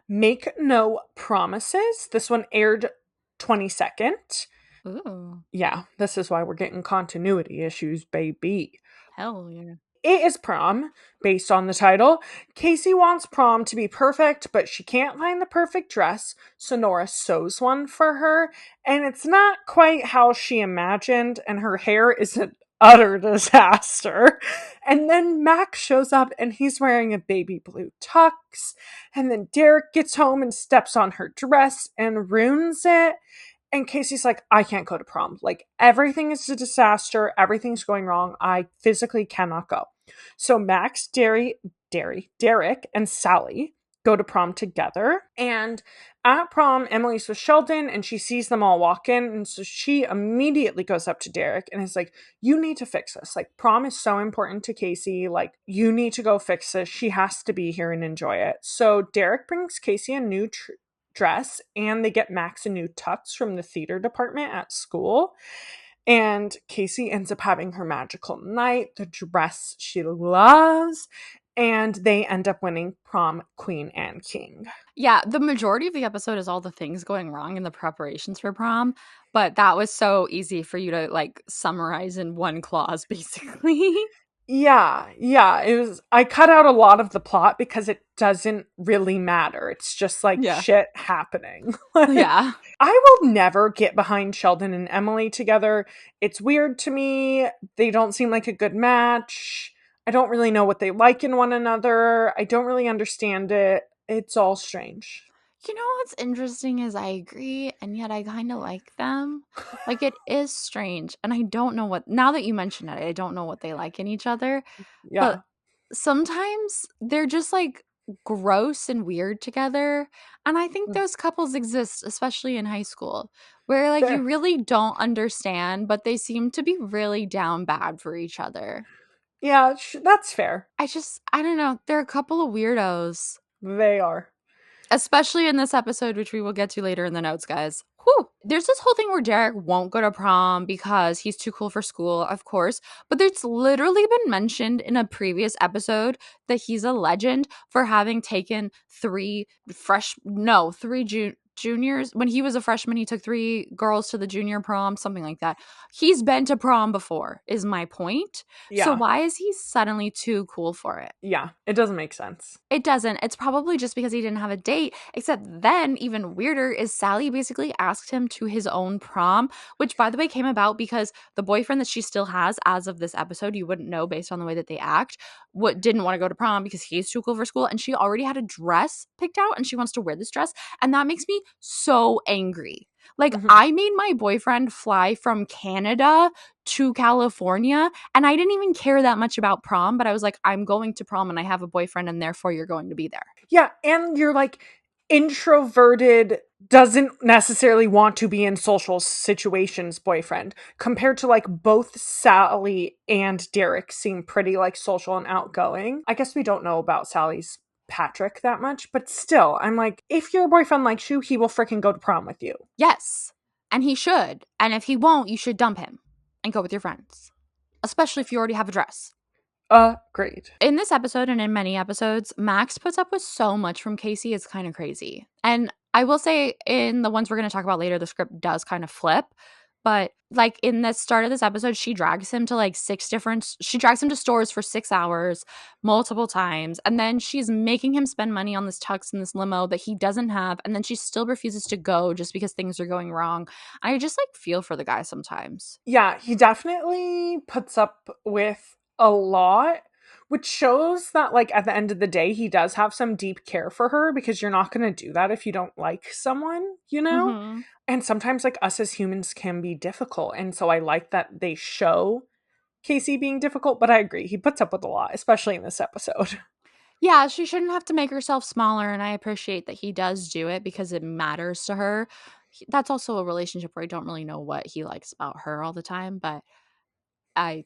Make No Promises. This one aired 22nd.
Ooh.
Yeah, this is why we're getting continuity issues, baby.
Hell yeah.
It is prom, based on the title. Casey wants prom to be perfect, but she can't find the perfect dress, so Nora sews one for her, and it's not quite how she imagined, and her hair is an utter disaster. And then Max shows up, and he's wearing a baby blue tux, and then Derek gets home and steps on her dress and ruins it. And Casey's like, I can't go to prom. Like, everything is a disaster. Everything's going wrong. I physically cannot go. So Max, Derek, and Sally go to prom together. And at prom, Emily's with Sheldon, and she sees them all walk in. And so she immediately goes up to Derek and is like, you need to fix this. Like, prom is so important to Casey. Like, you need to go fix this. She has to be here and enjoy it. So Derek brings Casey a new dress, and they get Max a new tux from the theater department at school. And Casey ends up having her magical night, the dress she loves, and they end up winning prom queen and king.
Yeah, the majority of the episode is all the things going wrong in the preparations for prom, but that was so easy for you to like summarize in one clause, basically.
Yeah, it was. I cut out a lot of the plot because it doesn't really matter. It's just like shit happening.
Yeah.
I will never get behind Sheldon and Emily together. It's weird to me. They don't seem like a good match. I don't really know what they like in one another. I don't really understand it. It's all strange.
You know what's interesting is I agree, and yet I kind of like them. Like, it is strange, and I don't know what, now that you mention it, I don't know what they like in each other.
Yeah.
But sometimes they're just like gross and weird together. And I think those couples exist, especially in high school, where like you really don't understand, but they seem to be really down bad for each other.
Yeah, that's fair.
I don't know. They're a couple of weirdos.
They are.
Especially in this episode, which we will get to later in the notes, guys. Whew. There's this whole thing where Derek won't go to prom because he's too cool for school, of course. But it's literally been mentioned in a previous episode that he's a legend for having taken three juniors. When he was a freshman, he took 3 girls to the junior prom, something like that. He's been to prom before, is my point.
Yeah.
So why is he suddenly too cool for it?
Yeah, it doesn't make sense.
It doesn't. It's probably just because he didn't have a date, except then, even weirder, is Sally basically asked him to his own prom, which, by the way, came about because the boyfriend that she still has as of this episode, you wouldn't know based on the way that they act, didn't want to go to prom because he's too cool for school, and she already had a dress picked out, and she wants to wear this dress, and that makes me so angry. Like, I made my boyfriend fly from Canada to California, and I didn't even care that much about prom, but I was like, I'm going to prom and I have a boyfriend, and therefore you're going to be there.
Yeah, and you're like introverted, doesn't necessarily want to be in social situations boyfriend, compared to like both Sally and Derek seem pretty like social and outgoing. I guess we don't know about Sally's Patrick that much, but still, I'm like, if your boyfriend likes you, he will freaking go to prom with you.
Yes, and he should. And if he won't, you should dump him and go with your friends, especially if you already have a dress.
Great.
In this episode and in many episodes, Max puts up with so much from Casey. It's kind of crazy. And I will say in the ones we're going to talk about later, the script does kind of flip. But like in the start of this episode, she drags him to like she drags him to stores for 6 hours multiple times. And then she's making him spend money on this tux and this limo that he doesn't have. And then she still refuses to go just because things are going wrong. I just like feel for the guy sometimes.
Yeah, he definitely puts up with a lot, which shows that, like, at the end of the day, he does have some deep care for her, because you're not going to do that if you don't like someone, you know?
Mm-hmm.
And sometimes, like, us as humans can be difficult. And so I like that they show Casey being difficult, but I agree. He puts up with a lot, especially in this episode.
Yeah, she shouldn't have to make herself smaller. And I appreciate that he does do it because it matters to her. That's also a relationship where I don't really know what he likes about her all the time. But I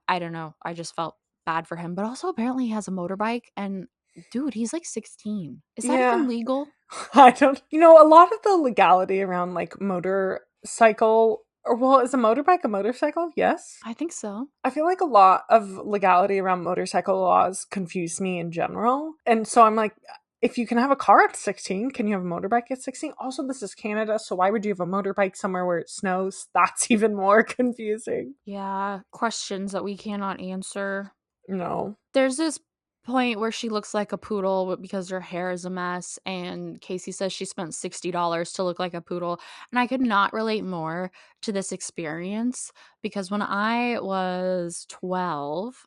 don't know. I just felt bad for him. But also, apparently, he has a motorbike. And dude, he's like 16. Is that even
Yeah.
legal?
I don't, a lot of the legality around, like, motorcycle, or, well, is a motorbike a motorcycle? Yes.
I think so.
I feel like a lot of legality around motorcycle laws confuse me in general. And so I'm like, if you can have a car at 16, can you have a motorbike at 16? Also, this is Canada, so why would you have a motorbike somewhere where it snows? That's even more confusing.
Yeah, questions that we cannot answer.
No.
There's this point where she looks like a poodle because her hair is a mess, and Casey says she spent $60 to look like a poodle. And I could not relate more to this experience because when I was 12,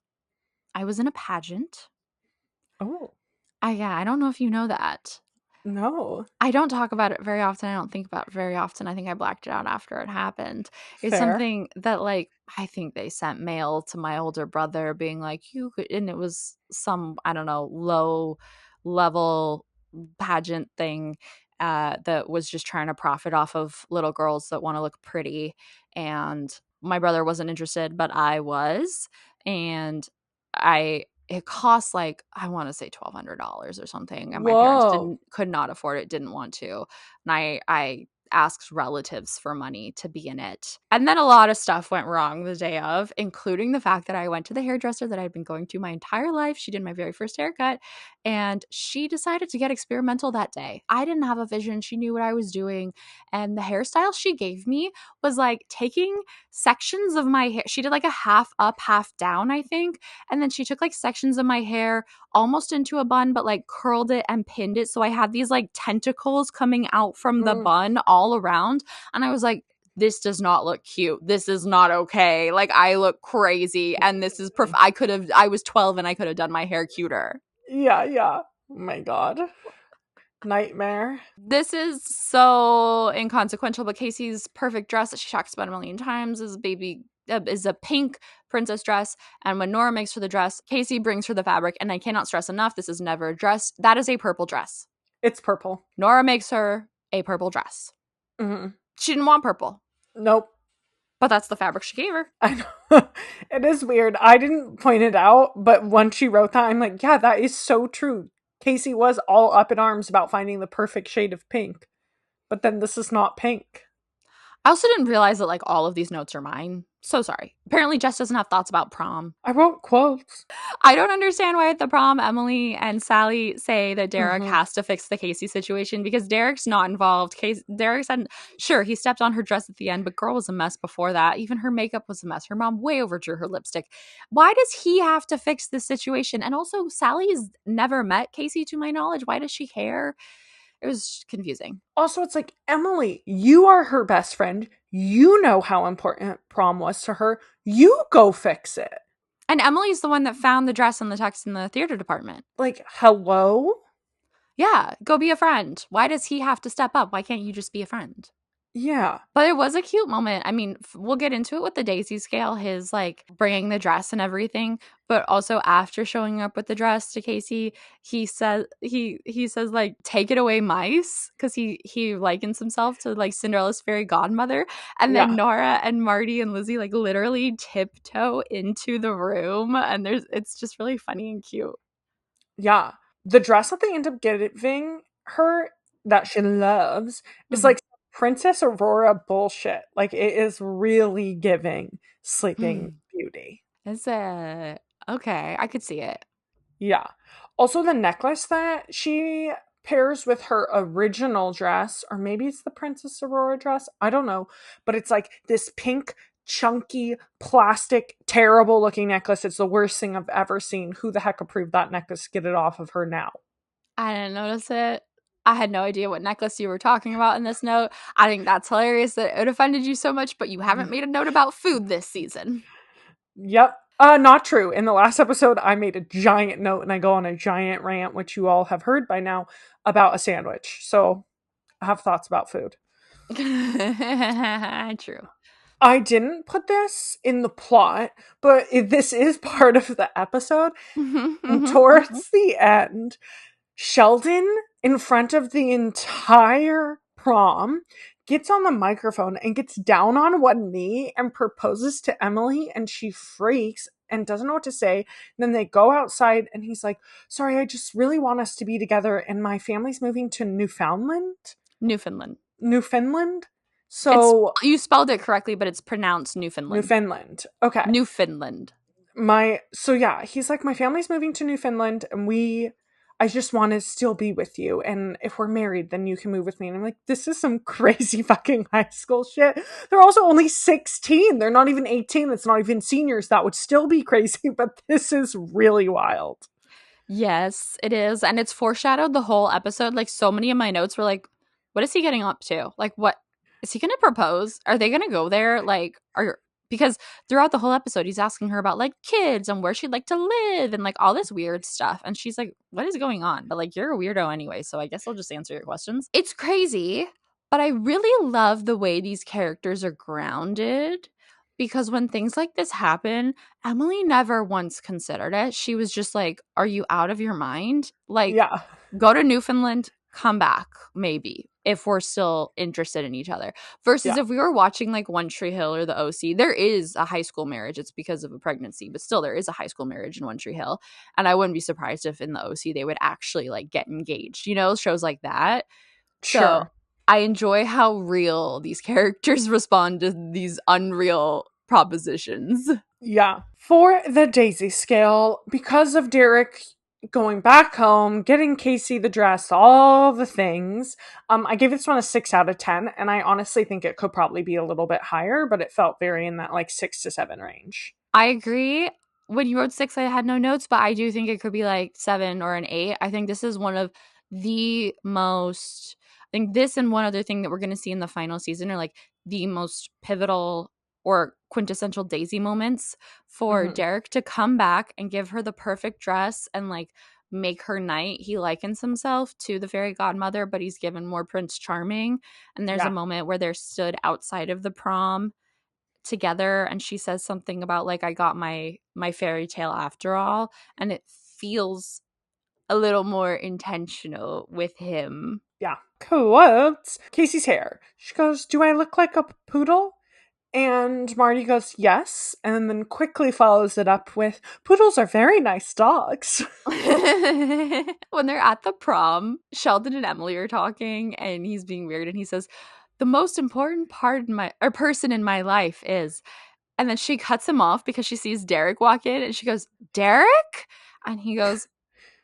I was in a pageant.
Oh,
I don't know if you know that.
no.
I don't talk about it very often. I don't think about it very often. I think I blacked it out after it happened. It's
Fair.
something that, like, I think they sent mail to my older brother being like, you could, and it was some, I don't know, low level pageant thing that was just trying to profit off of little girls that want to look pretty. And my brother wasn't interested, but I was. And it cost like, I want to say $1,200 or something, and my parents
Whoa.
could not afford it, didn't want to. And I asked relatives for money to be in it. And then a lot of stuff went wrong the day of, including the fact that I went to the hairdresser that I'd been going to my entire life. She did my very first haircut, and she decided to get experimental that day. I didn't have a vision. She knew what I was doing. And the hairstyle she gave me was like taking sections of my hair. She did like a half up, half down, I think. And then she took like sections of my hair almost into a bun, but like curled it and pinned it. So I had these like tentacles coming out from the bun all around. And I was like, this does not look cute. This is not okay. Like, I look crazy. And this is I was 12 and I could have done my hair cuter.
Yeah, yeah. Oh my God. Nightmare.
This is so inconsequential, but Casey's perfect dress that she talks about a million times is a pink princess dress. And when Nora makes her the dress, Casey brings her the fabric. And I cannot stress enough, this is never a dress. That is a purple dress.
It's purple.
Nora makes her a purple dress.
Mm-hmm.
She didn't want purple.
Nope.
But that's the fabric she gave her.
I know. It is weird. I didn't point it out, but once she wrote that, I'm like, yeah, that is so true. Casey was all up in arms about finding the perfect shade of pink. But then this is not pink.
I also didn't realize that like all of these notes are mine. So sorry. Apparently Jess doesn't have thoughts about prom.
I wrote quotes.
I don't understand why at the prom Emily and Sally say that Derek has to fix the Casey situation because Derek's not involved. Derek said, sure, he stepped on her dress at the end, but girl was a mess before that. Even her makeup was a mess. Her mom way overdrew her lipstick. Why does he have to fix this situation? And also, Sally's never met Casey to my knowledge. Why does she care? It was confusing.
Also, it's like, Emily, you are her best friend. You know how important prom was to her. You go fix it.
And Emily's the one that found the dress and the tux in the theater department.
Like, hello?
Yeah, go be a friend. Why does he have to step up? Why can't you just be a friend?
Yeah.
But it was a cute moment. I mean, we'll get into it with the Daisy scale, his like bringing the dress and everything. But also after showing up with the dress to Casey, he says like, take it away, mice, because he likens himself to like Cinderella's fairy godmother. And then Nora and Marty and Lizzie like literally tiptoe into the room, and it's just really funny and cute.
Yeah. The dress that they end up giving her that she loves is like Princess Aurora bullshit. Like, it is really giving Sleeping Beauty.
Is it? Okay, I could see it.
Yeah. Also, the necklace that she pairs with her original dress, or maybe it's the Princess Aurora dress. I don't know. But it's like this pink, chunky, plastic, terrible looking necklace. It's the worst thing I've ever seen. Who the heck approved that necklace? Get it off of her now.
I didn't notice it. I had no idea what necklace you were talking about in this note. I think that's hilarious that it offended you so much, but you haven't made a note about food this season.
Yep. Not true. In the last episode, I made a giant note and I go on a giant rant, which you all have heard by now, about a sandwich. So I have thoughts about food.
True.
I didn't put this in the plot, but this is part of the episode. And towards the end, Sheldon, in front of the entire prom, gets on the microphone and gets down on one knee and proposes to Emily, and she freaks and doesn't know what to say. And then they go outside and he's like, sorry, I just really want us to be together, and my family's moving to Newfoundland. So
you spelled it correctly, but it's pronounced Newfoundland.
Okay.
Newfoundland.
He's like, my family's moving to Newfoundland, and I just want to still be with you. And if we're married, then you can move with me. And I'm like, this is some crazy fucking high school shit. They're also only 16. They're not even 18. It's not even seniors. That would still be crazy, but this is really wild.
Yes, it is. And it's foreshadowed the whole episode. Like, so many of my notes were like, what is he getting up to? Like, what is he going to propose? Are they going to go there? Like, because throughout the whole episode, he's asking her about like kids and where she'd like to live and like all this weird stuff. And she's like, what is going on? But like, you're a weirdo anyway. So I guess I'll just answer your questions. It's crazy, but I really love the way these characters are grounded, because when things like this happen, Emily never once considered it. She was just like, are you out of your mind? Like,
yeah.
Go to Newfoundland, come back, maybe, if we're still interested in each other. Versus if we were watching like One Tree Hill or the OC, there is a high school marriage. It's because of a pregnancy, but still there is a high school marriage in One Tree Hill. And I wouldn't be surprised if in the OC they would actually like get engaged, shows like that.
Sure.
So I enjoy how real these characters respond to these unreal propositions.
Yeah. For the Daisy scale, because of Derek going back home, getting Casey the dress, all the things, I gave this one a 6 out of 10, and I honestly think it could probably be a little bit higher, but it felt very in that like 6 to 7 range.
I agree. When you wrote 6, I had no notes, but I do think it could be like 7 or an 8. I think this is one of the most, I think this and one other thing that we're going to see in the final season are like the most pivotal or quintessential Daisy moments for Derek to come back and give her the perfect dress and like make her night. He likens himself to the fairy godmother, but he's given more Prince Charming. And there's a moment where they're stood outside of the prom together and she says something about like, I got my fairy tale after all, and it feels a little more intentional with him.
Yeah. Quotes Casey's hair. She goes, do I look like a poodle? And Marty goes, yes, and then quickly follows it up with, poodles are very nice dogs.
When they're at the prom, Sheldon and Emily are talking, and he's being weird, and he says, the most important person in my life is, and then she cuts him off because she sees Derek walk in, and she goes, Derek? And he goes,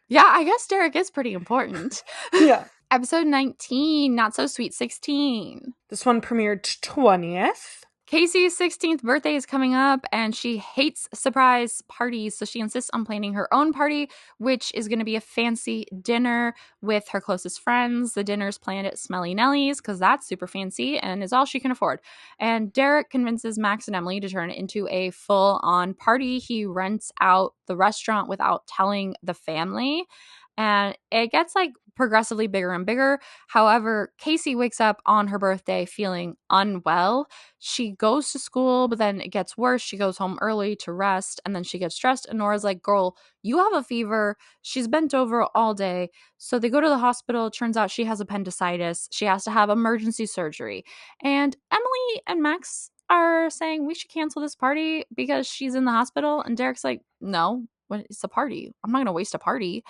yeah, I guess Derek is pretty important.
Yeah.
Episode 19, Not So Sweet 16.
This one premiered 20th.
Casey's 16th birthday is coming up, and she hates surprise parties, so she insists on planning her own party, which is going to be a fancy dinner with her closest friends. The dinner's planned at Smelly Nellie's, because that's super fancy and is all she can afford. And Derek convinces Max and Emily to turn it into a full-on party. He rents out the restaurant without telling the family, and it gets like progressively bigger and bigger. However, Casey wakes up on her birthday feeling unwell. She goes to school, but then it gets worse. She goes home early to rest, and then she gets stressed. And Nora's like, girl, you have a fever. She's bent over all day. So they go to the hospital. It turns out she has appendicitis. She has to have emergency surgery. And Emily and Max are saying we should cancel this party because she's in the hospital. And Derek's like, no, it's a party. I'm not going to waste a party.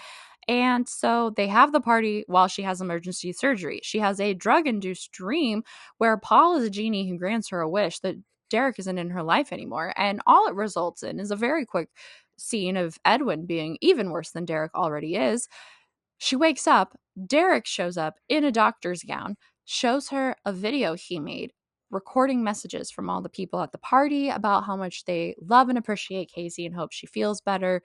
And so they have the party while she has emergency surgery. She has a drug-induced dream where Paul is a genie who grants her a wish that Derek isn't in her life anymore. And all it results in is a very quick scene of Edwin being even worse than Derek already is. She wakes up. Derek shows up in a doctor's gown, shows her a video he made, recording messages from all the people at the party about how much they love and appreciate Casey and hope she feels better.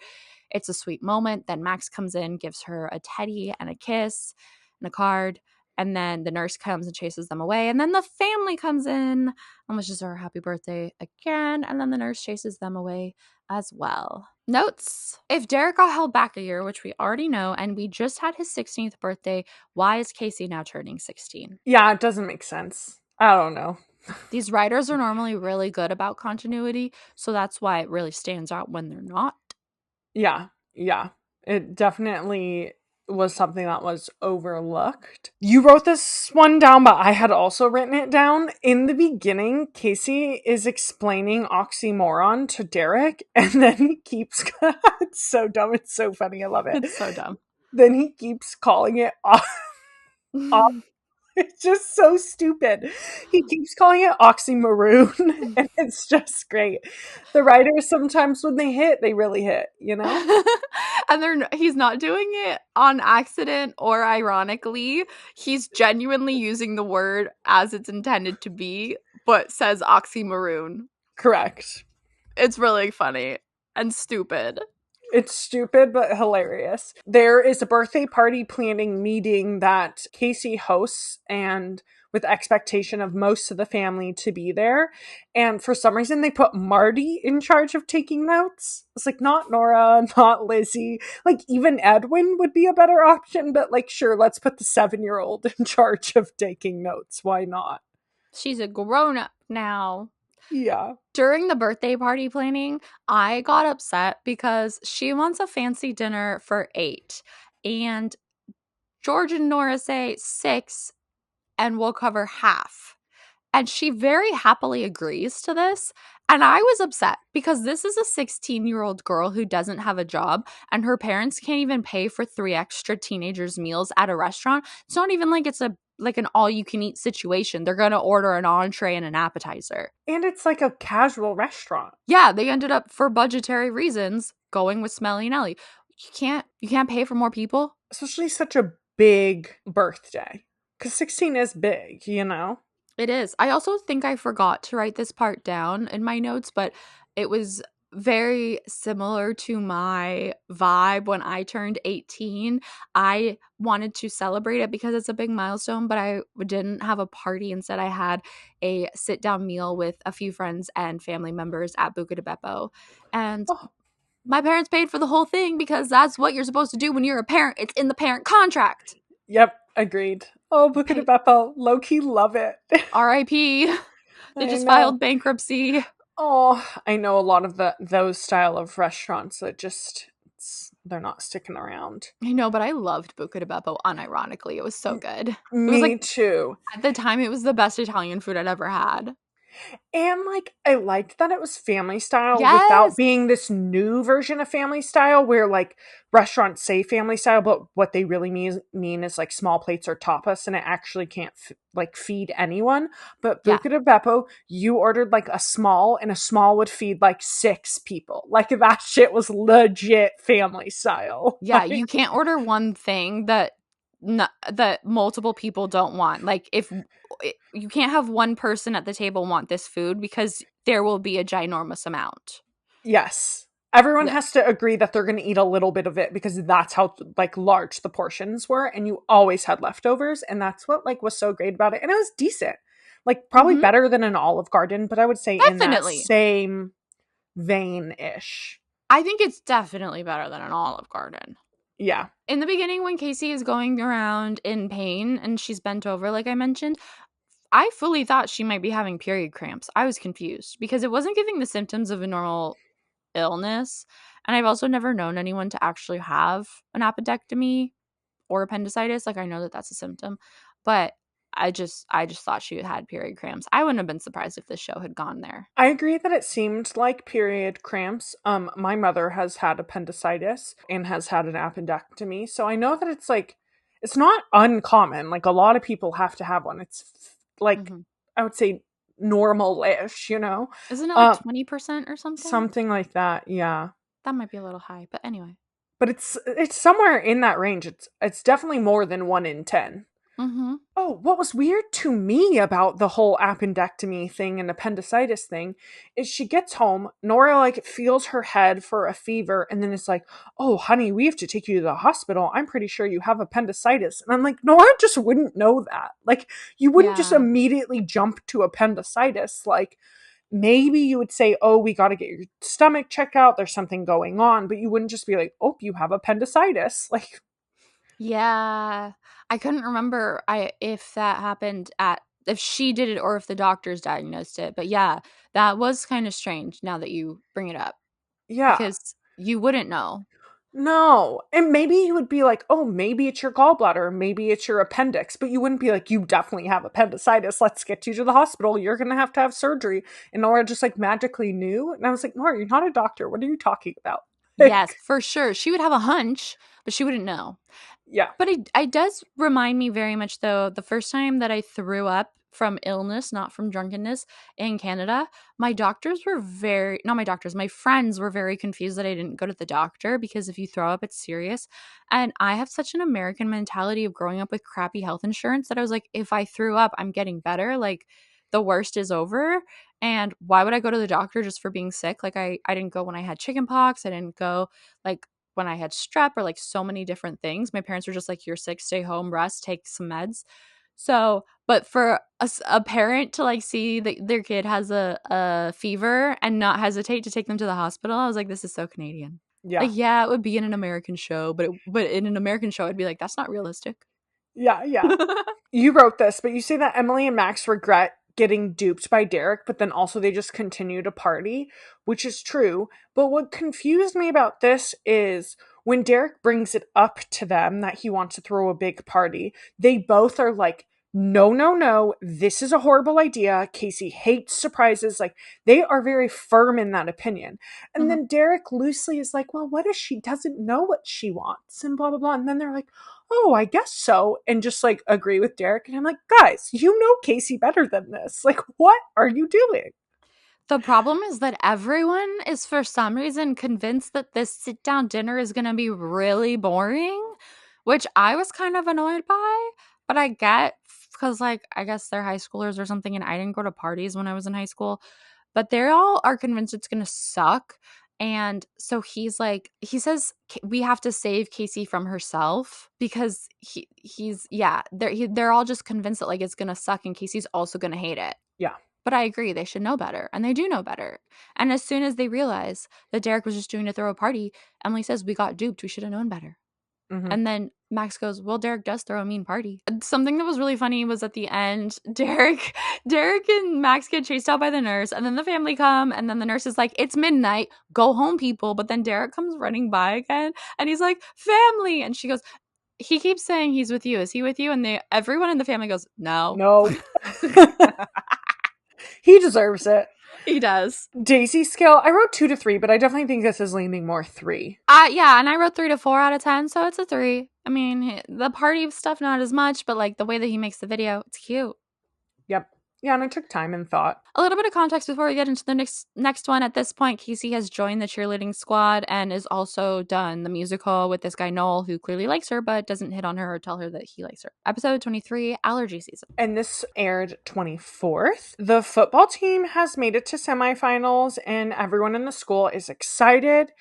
It's a sweet moment. Then Max comes in, gives her a teddy and a kiss and a card. And then the nurse comes and chases them away. And then the family comes in and wishes her a happy birthday again. And then the nurse chases them away as well. Notes: if Derek got held back a year, which we already know, and we just had his 16th birthday, why is Casey now turning 16?
Yeah, it doesn't make sense. I don't know.
These writers are normally really good about continuity, so that's why it really stands out when they're not.
Yeah. It definitely was something that was overlooked. You wrote this one down, but I had also written it down. In the beginning, Casey is explaining oxymoron to Derek, and then he keeps it's so dumb, it's so funny, I love it.
It's so dumb.
Then he keeps calling it off. It's just so stupid. He keeps calling it oxymoron, and it's just great. The writers, sometimes when they hit, they really hit, you know?
And he's not doing it on accident or ironically. He's genuinely using the word as it's intended to be, but says oxymoron.
Correct.
It's really funny and stupid.
It's stupid, but hilarious. There is a birthday party planning meeting that Casey hosts, and with expectation of most of the family to be there. And for some reason, they put Marty in charge of taking notes. It's like, not Nora, not Lizzie. Like, even Edwin would be a better option, but like, sure, let's put the 7-year-old in charge of taking notes. Why not?
She's a grown-up now.
Yeah.
During the birthday party planning, I got upset because she wants a fancy dinner for 8. And George and Nora say 6 and we'll cover half. And she very happily agrees to this. And I was upset because this is a 16-year-old girl who doesn't have a job and her parents can't even pay for 3 extra teenagers' meals at a restaurant. It's not even like it's like an all-you-can-eat situation. They're going to order an entree and an appetizer.
And it's like a casual restaurant.
Yeah, they ended up, for budgetary reasons, going with Smelly and Ellie. You can't pay for more people.
Especially such a big birthday. Because 16 is big, you know?
It is. I also think I forgot to write this part down in my notes, but it was very similar to my vibe when I turned 18. I wanted to celebrate it because it's a big milestone, but I didn't have a party. Instead, I had a sit-down meal with a few friends and family members at Buca di Beppo. And my parents paid for the whole thing because that's what you're supposed to do when you're a parent. It's in the parent contract.
Yep, agreed. Oh, Buca di Beppo, low-key love it.
R.I.P. They just filed bankruptcy.
Oh, I know a lot of those style of restaurants that just they're not sticking around.
I know, but I loved Buca di Beppo unironically. It was so good.
Me too.
At the time, it was the best Italian food I'd ever had.
And like, I liked that it was family style
Yes!
without being this new version of family style where like restaurants say family style, but what they really mean is like small plates or tapas, and it actually can't feed anyone. But Buca di Beppo, you ordered like a small, and a small would feed like 6 people. Like, that shit was legit family style.
Yeah, you can't order one thing that multiple people don't want. Like, if you can't have one person at the table want this food because there will be a ginormous amount.
Yes. Everyone has to agree that they're going to eat a little bit of it because that's how like large the portions were, and you always had leftovers, and that's what like was so great about it. And it was decent. Like, probably better than an Olive Garden, but I would say definitely in that same vein-ish.
I think it's definitely better than an Olive Garden.
Yeah.
In the beginning, when Casey is going around in pain and she's bent over, like I mentioned, I fully thought she might be having period cramps. I was confused because it wasn't giving the symptoms of a normal illness. And I've also never known anyone to actually have an appendectomy or appendicitis. Like, I know that that's a symptom, but I just thought she had period cramps. I wouldn't have been surprised if this show had gone there.
I agree that it seemed like period cramps. My mother has had appendicitis and has had an appendectomy, so I know that it's like, it's not uncommon. Like, a lot of people have to have one. It's like, I would say normal-ish, you know?
Isn't it like 20% or something?
Something like that, yeah.
That might be a little high, but anyway.
But it's somewhere in that range. It's definitely more than 1 in 10.
Mm-hmm.
Oh, what was weird to me about the whole appendectomy thing and appendicitis thing is she gets home, Nora like feels her head for a fever, and then it's like, oh honey, we have to take you to the hospital. I'm pretty sure you have appendicitis. And I'm like, Nora just wouldn't know that. Like, you wouldn't just
Yeah.
immediately jump to appendicitis. Like, maybe you would say, oh, we got to get your stomach checked out. There's something going on. But you wouldn't just be like, oh, you have appendicitis. Like,
Yeah. I couldn't remember if that happened if she did it or if the doctors diagnosed it. But yeah, that was kind of strange now that you bring it up
yeah.
because you wouldn't know.
No. And maybe you would be like, oh, maybe it's your gallbladder. Maybe it's your appendix. But you wouldn't be like, you definitely have appendicitis. Let's get you to the hospital. You're going to have surgery. And Nora just like magically knew. And I was like, Nora, you're not a doctor. What are you talking about?
Yes, for sure. She would have a hunch, but she wouldn't know.
Yeah.
But it does remind me very much, though, the first time that I threw up from illness, not from drunkenness, in Canada, my doctors were not my doctors, my friends were very confused that I didn't go to the doctor because if you throw up, it's serious. And I have such an American mentality of growing up with crappy health insurance that I was like, if I threw up, I'm getting better. Like, the worst is over. And why would I go to the doctor just for being sick? Like, I didn't go when I had chicken pox. I didn't go, like, when I had strep or like so many different things. My parents were just like, you're sick, stay home, rest, take some meds. So, but for a parent to like see that their kid has a fever and not hesitate to take them to the hospital, I was like, this is so Canadian.
Yeah.
Like, yeah, it would be in an American show, but in an American show, I'd be like, that's not realistic.
Yeah. Yeah. You wrote this, but you say that Emily and Max regret getting duped by Derek, but then also they just continue to party, which is true. But what confused me about this is when Derek brings it up to them that he wants to throw a big party, they both are like, no, no, no, this is a horrible idea. Casey hates surprises. Like, they are very firm in that opinion. And
Mhm.
then Derek loosely is like, well, what if she doesn't know what she wants? And blah, blah, blah. And then they're like, oh, I guess so. And just like agree with Derek. And I'm like, guys, you know Casey better than this. Like, what are you doing?
The problem is that everyone is for some reason convinced that this sit down dinner is going to be really boring, which I was kind of annoyed by, but I get because like I guess they're high schoolers or something and I didn't go to parties when I was in high school, but they all are convinced it's going to suck. And so he's like he says we have to save Casey from herself because they're all just convinced that like it's going to suck and Casey's also going to hate it.
Yeah.
But I agree, they should know better, and they do know better. And as soon as they realize that Derek was just doing to throw a party, Emily says, we got duped, we should have known better.
Mm-hmm.
And then Max goes, well, Derek does throw a mean party. Something that was really funny was at the end, Derek and Max get chased out by the nurse, and then the family come, and then the nurse is like, it's midnight, go home, people. But then Derek comes running by again, and he's like, family. And she goes, he keeps saying he's with you. Is he with you? And everyone in the family goes, no.
No. He deserves it.
He does.
Daisy scale, I wrote 2 to 3, but I definitely think this is leaning more 3.
Yeah, and I wrote 3 to 4 out of 10, so it's a 3. I mean, the party stuff not as much, but like the way that he makes the video, it's cute.
Yep. Yeah, and I took time and thought.
A little bit of context before we get into the next one. At this point, Casey has joined the cheerleading squad and is also done the musical with this guy Noel, who clearly likes her but doesn't hit on her or tell her that he likes her. Episode 23, Allergy season.
And this aired 24th. The football team has made it to semifinals and everyone in the school is excited.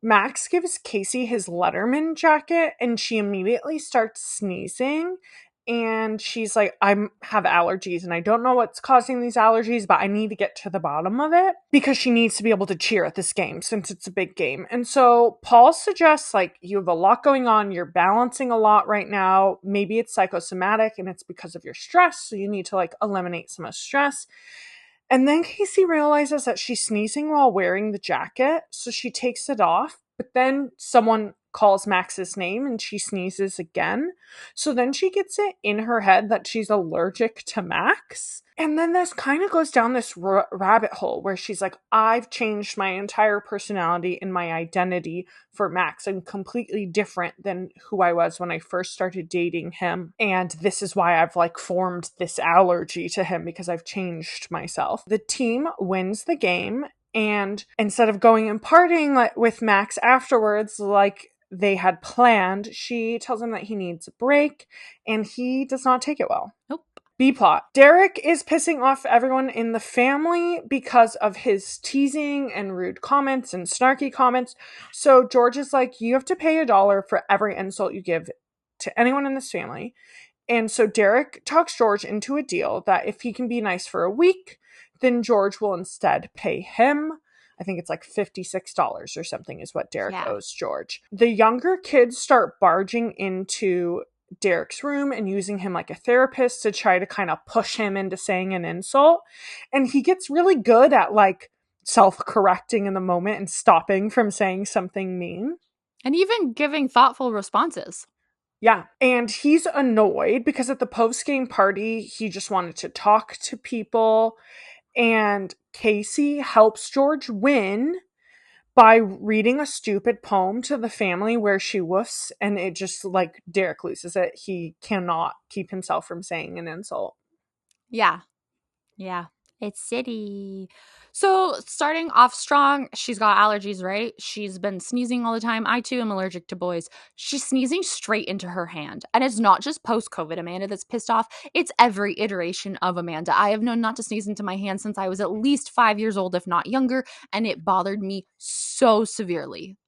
Max gives Casey his Letterman jacket and she immediately starts sneezing. And she's like, I have allergies and I don't know what's causing these allergies, but I need to get to the bottom of it because she needs to be able to cheer at this game since it's a big game. And so Paul suggests, like, you have a lot going on. You're balancing a lot right now. Maybe it's psychosomatic and it's because of your stress. So you need to like eliminate some of stress. And then Casey realizes that she's sneezing while wearing the jacket. So she takes it off. But then someone calls Max's name and she sneezes again. So then she gets it in her head that she's allergic to Max. And then this kind of goes down this rabbit hole where she's like, I've changed my entire personality and my identity for Max. I'm completely different than who I was when I first started dating him. And this is why I've like formed this allergy to him because I've changed myself. The team wins the game. And instead of going and partying with Max afterwards, like they had planned. She tells him that he needs a break, and he does not take it well.
Nope.
B plot. Derek is pissing off everyone in the family because of his teasing and rude comments and snarky comments. So George is like, you have to pay $1 for every insult you give to anyone in this family. And so Derek talks George into a deal that if he can be nice for a week, then George will instead pay him. I think it's like $56 or something is what Derek owes George. The younger kids start barging into Derek's room and using him like a therapist to try to kind of push him into saying an insult. And he gets really good at like self-correcting in the moment and stopping from saying something mean.
And even giving thoughtful responses.
Yeah. And he's annoyed because at the post-game party, he just wanted to talk to people. And Casey helps George win by reading a stupid poem to the family where she woofs, and it just, like, Derek loses it. He cannot keep himself from saying an insult.
Yeah. Yeah. It's city. So starting off strong, she's got allergies, right? She's been sneezing all the time. I too am allergic to boys. She's sneezing straight into her hand. And it's not just post-COVID Amanda that's pissed off. It's every iteration of Amanda. I have known not to sneeze into my hand since I was at least 5 years old, if not younger. And it bothered me so severely.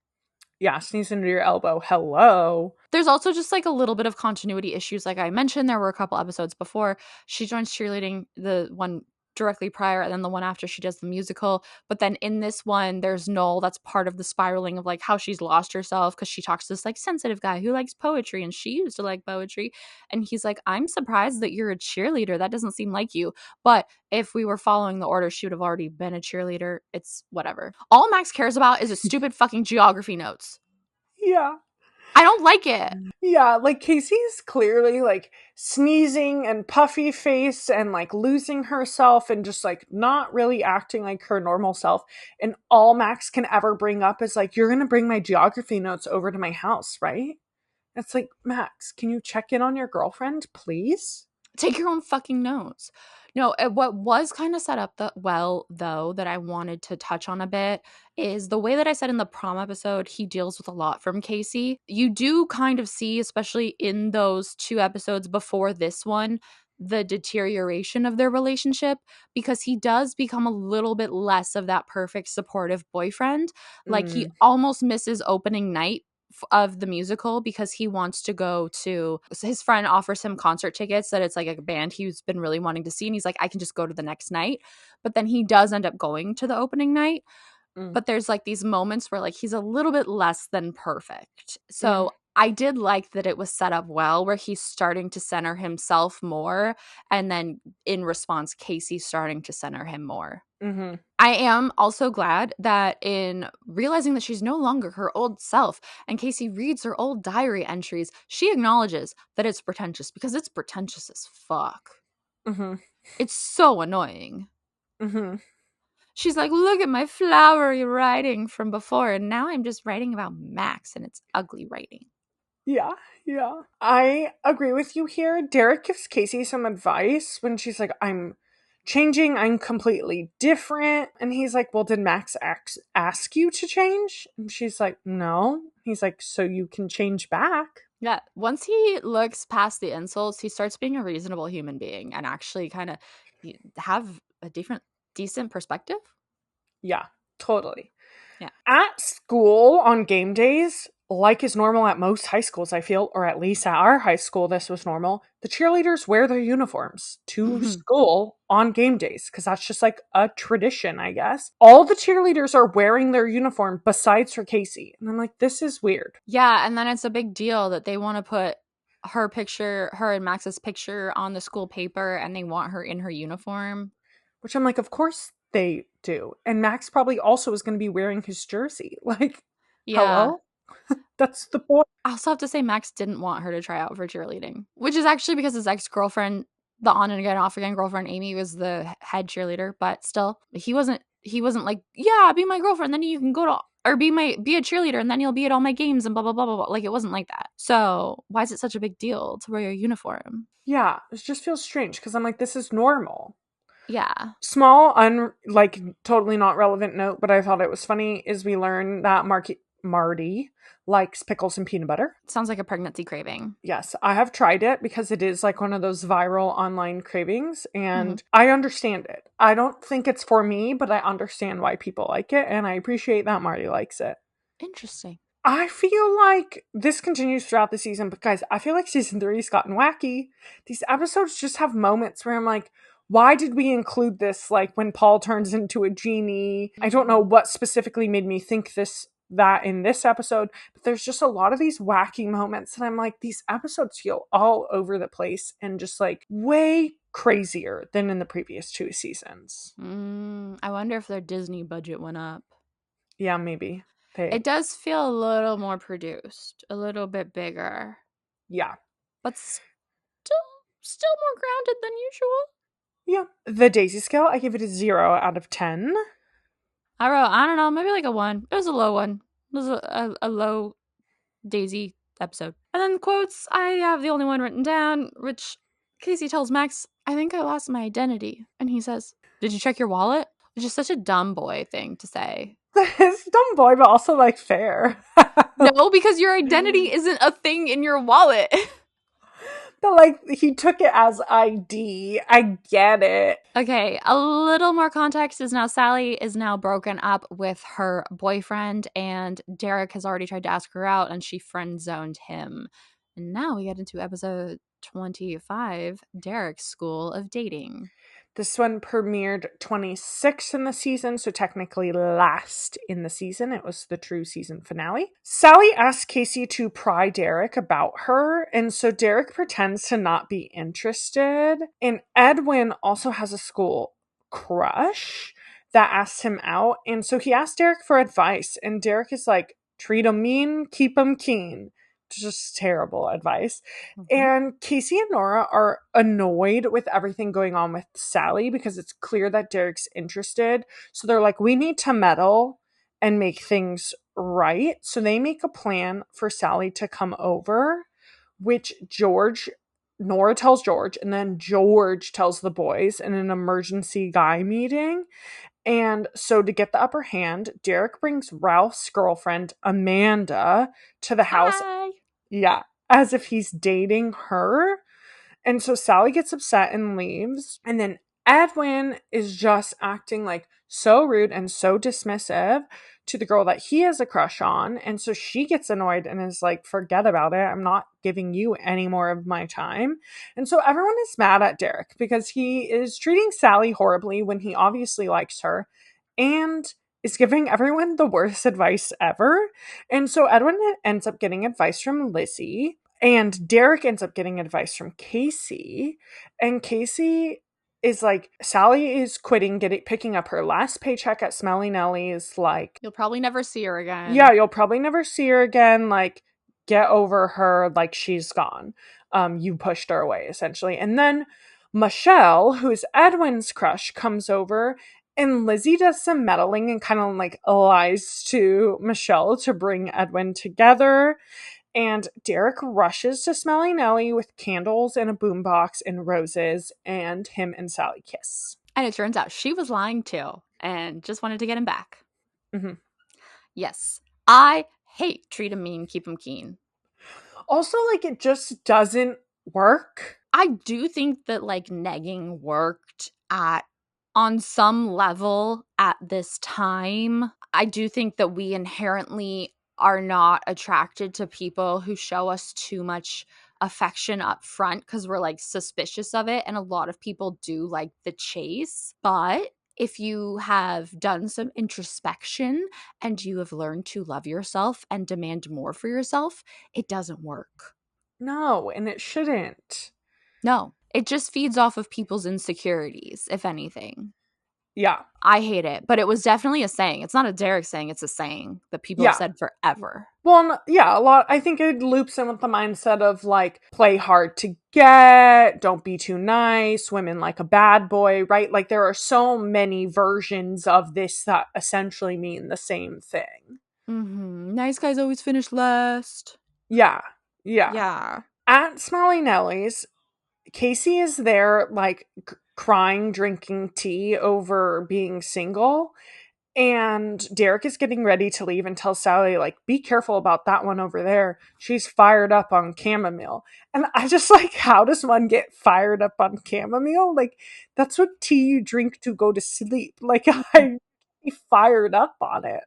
Yeah, sneeze into your elbow. Hello.
There's also just like a little bit of continuity issues. Like I mentioned, there were a couple episodes before. She joins cheerleading, the one directly prior and then the one after she does the musical. But then in this one, there's Noel. That's part of the spiraling of like how she's lost herself because she talks to this like sensitive guy who likes poetry and she used to like poetry. And he's like, I'm surprised that you're a cheerleader. That doesn't seem like you. But if we were following the order, she would have already been a cheerleader. It's whatever. All Max cares about is a stupid fucking geography notes.
Yeah.
I don't like it.
Yeah, like Casey's clearly like sneezing and puffy face and like losing herself and just like not really acting like her normal self. And all Max can ever bring up is like, you're going to bring my geography notes over to my house, right? It's like, Max, can you check in on your girlfriend, please?
Take your own fucking notes. No, what was kind of set up though, that I wanted to touch on a bit is the way that I said in the prom episode, he deals with a lot from Casey. You do kind of see, especially in those 2 episodes before this one, the deterioration of their relationship because he does become a little bit less of that perfect supportive boyfriend. Like he almost misses opening night of the musical because he wants to go to his friend offers him concert tickets that it's like a band he's been really wanting to see and he's like I can just go to the next night, but then he does end up going to the opening night. But there's like these moments where like he's a little bit less than perfect. So I did like that it was set up well where he's starting to center himself more and then in response Casey's starting to center him more. I am also glad that in realizing that she's no longer her old self and Casey reads her old diary entries, she acknowledges that it's pretentious because it's pretentious as fuck. It's so annoying. She's like, look at my flowery writing from before and now I'm just writing about Max and it's ugly writing.
Yeah. I agree with you here. Derek gives Casey some advice when she's like, I'm changing, I'm completely different. And he's like, well, did Max ask you to change? And she's like, no. He's like, so you can change back.
Yeah, once he looks past the insults, he starts being a reasonable human being and actually kind of have a decent perspective.
Yeah, totally.
Yeah.
At school on game days, like is normal at most high schools, I feel, or at least at our high school, this was normal. The cheerleaders wear their uniforms to school on game days because that's just like a tradition, I guess. All the cheerleaders are wearing their uniform besides for Casey. And I'm like, this is weird.
Yeah, and then it's a big deal that they want to put her and Max's picture on the school paper and they want her in her uniform.
Which I'm like, of course they do. And Max probably also is going to be wearing his jersey. Like, hello? That's the point.
I also have to say Max didn't want her to try out for cheerleading, which is actually because his ex-girlfriend, the on and again, off again girlfriend, Amy, was the head cheerleader, but still, he wasn't like, yeah, be my girlfriend, then you can go to, or be a cheerleader, and then you'll be at all my games, and blah, blah, blah, blah, blah. Like, it wasn't like that. So, why is it such a big deal to wear your uniform?
Yeah, it just feels strange, because I'm like, this is normal.
Yeah.
Small, totally not relevant note, but I thought it was funny, is we learn that Marty likes pickles and peanut butter.
Sounds like a pregnancy craving.
Yes, I have tried it because it is like one of those viral online cravings, and I understand it. I don't think it's for me, but I understand why people like it, and I appreciate that Marty likes it.
Interesting.
I feel like this continues throughout the season because I feel like season 3's gotten wacky. These episodes just have moments where I'm like, why did we include this? Like when Paul turns into a genie. I don't know what specifically made me think that in this episode, but there's just a lot of these wacky moments and I'm like, these episodes feel all over the place and just like way crazier than in the previous 2 seasons.
I wonder if their Disney budget went up.
Yeah, maybe.
It does feel a little more produced, a little bit bigger.
Yeah.
But still more grounded than usual.
Yeah. The Daisy scale, I give it a 0 out of 10.
I wrote, I don't know, maybe like a 1. It was a low one. It was a low Daisy episode. And then quotes, I have the only one written down, which Casey tells Max, I think I lost my identity. And he says, did you check your wallet? Which is such a dumb boy thing to say.
It's dumb boy, but also like fair.
No, because your identity isn't a thing in your wallet.
But like he took it as ID. I get it.
Okay, a little more context is now Sally is now broken up with her boyfriend, and Derek has already tried to ask her out, and she friend zoned him. And now we get into episode 25, Derek's School of Dating.
This one premiered 26th in the season, so technically last in the season. It was the true season finale. Sally asks Casey to pry Derek about her, and so Derek pretends to not be interested. And Edwin also has a school crush that asks him out, and so he asks Derek for advice, and Derek is like, treat 'em mean, keep 'em keen. Just terrible advice. And Casey and Nora are annoyed with everything going on with Sally because it's clear that Derek's interested. So they're like, we need to meddle and make things right. So they make a plan for Sally to come over, which Nora tells George, and then George tells the boys in an emergency guy meeting. And so to get the upper hand, Derek brings Ralph's girlfriend, Amanda, to the house.
Hi.
Yeah, as if he's dating her. And so Sally gets upset and leaves. And then Edwin is just acting like so rude and so dismissive to the girl that he has a crush on. And so she gets annoyed and is like, forget about it. I'm not giving you any more of my time. And so everyone is mad at Derek because he is treating Sally horribly when he obviously likes her and is giving everyone the worst advice ever. And so Edwin ends up getting advice from Lizzie. And Derek ends up getting advice from Casey. And Casey is like, Sally is quitting, picking up her last paycheck at Smelly Nellie's. Like,
you'll probably never see her again.
Yeah, you'll probably never see her again. Like, get over her. Like, she's gone. You pushed her away, essentially. And then Michelle, who's Edwin's crush, comes over. And Lizzie does some meddling and kind of like lies to Michelle to bring Edwin together. And Derek rushes to Smelly Nellie with candles and a boombox and roses, and him and Sally kiss.
And it turns out she was lying too and just wanted to get him back.
Mm-hmm.
Yes. I hate treat 'em mean, keep 'em keen.
Also, like, it just doesn't work.
I do think that, like, negging worked on some level at this time. I do think that we inherently are not attracted to people who show us too much affection up front because we're like suspicious of it, and a lot of people do like the chase. But if you have done some introspection and you have learned to love yourself and demand more for yourself, it doesn't work.
No, and it shouldn't.
No, it just feeds off of people's insecurities, if anything.
Yeah.
I hate it, but it was definitely a saying. It's not a Derek saying, it's a saying that people have said forever.
Well, yeah, a lot. I think it loops in with the mindset of like, play hard to get, don't be too nice, women like a bad boy, right? Like there are so many versions of this that essentially mean the same thing.
Mm-hmm. Nice guys always finish last.
Yeah. At Smelly Nellie's, Casey is there like crying, drinking tea over being single. And Derek is getting ready to leave and tells Sally, like, be careful about that one over there. She's fired up on chamomile. And I just like, how does one get fired up on chamomile? Like, that's what tea you drink to go to sleep. Like, I be fired up on it.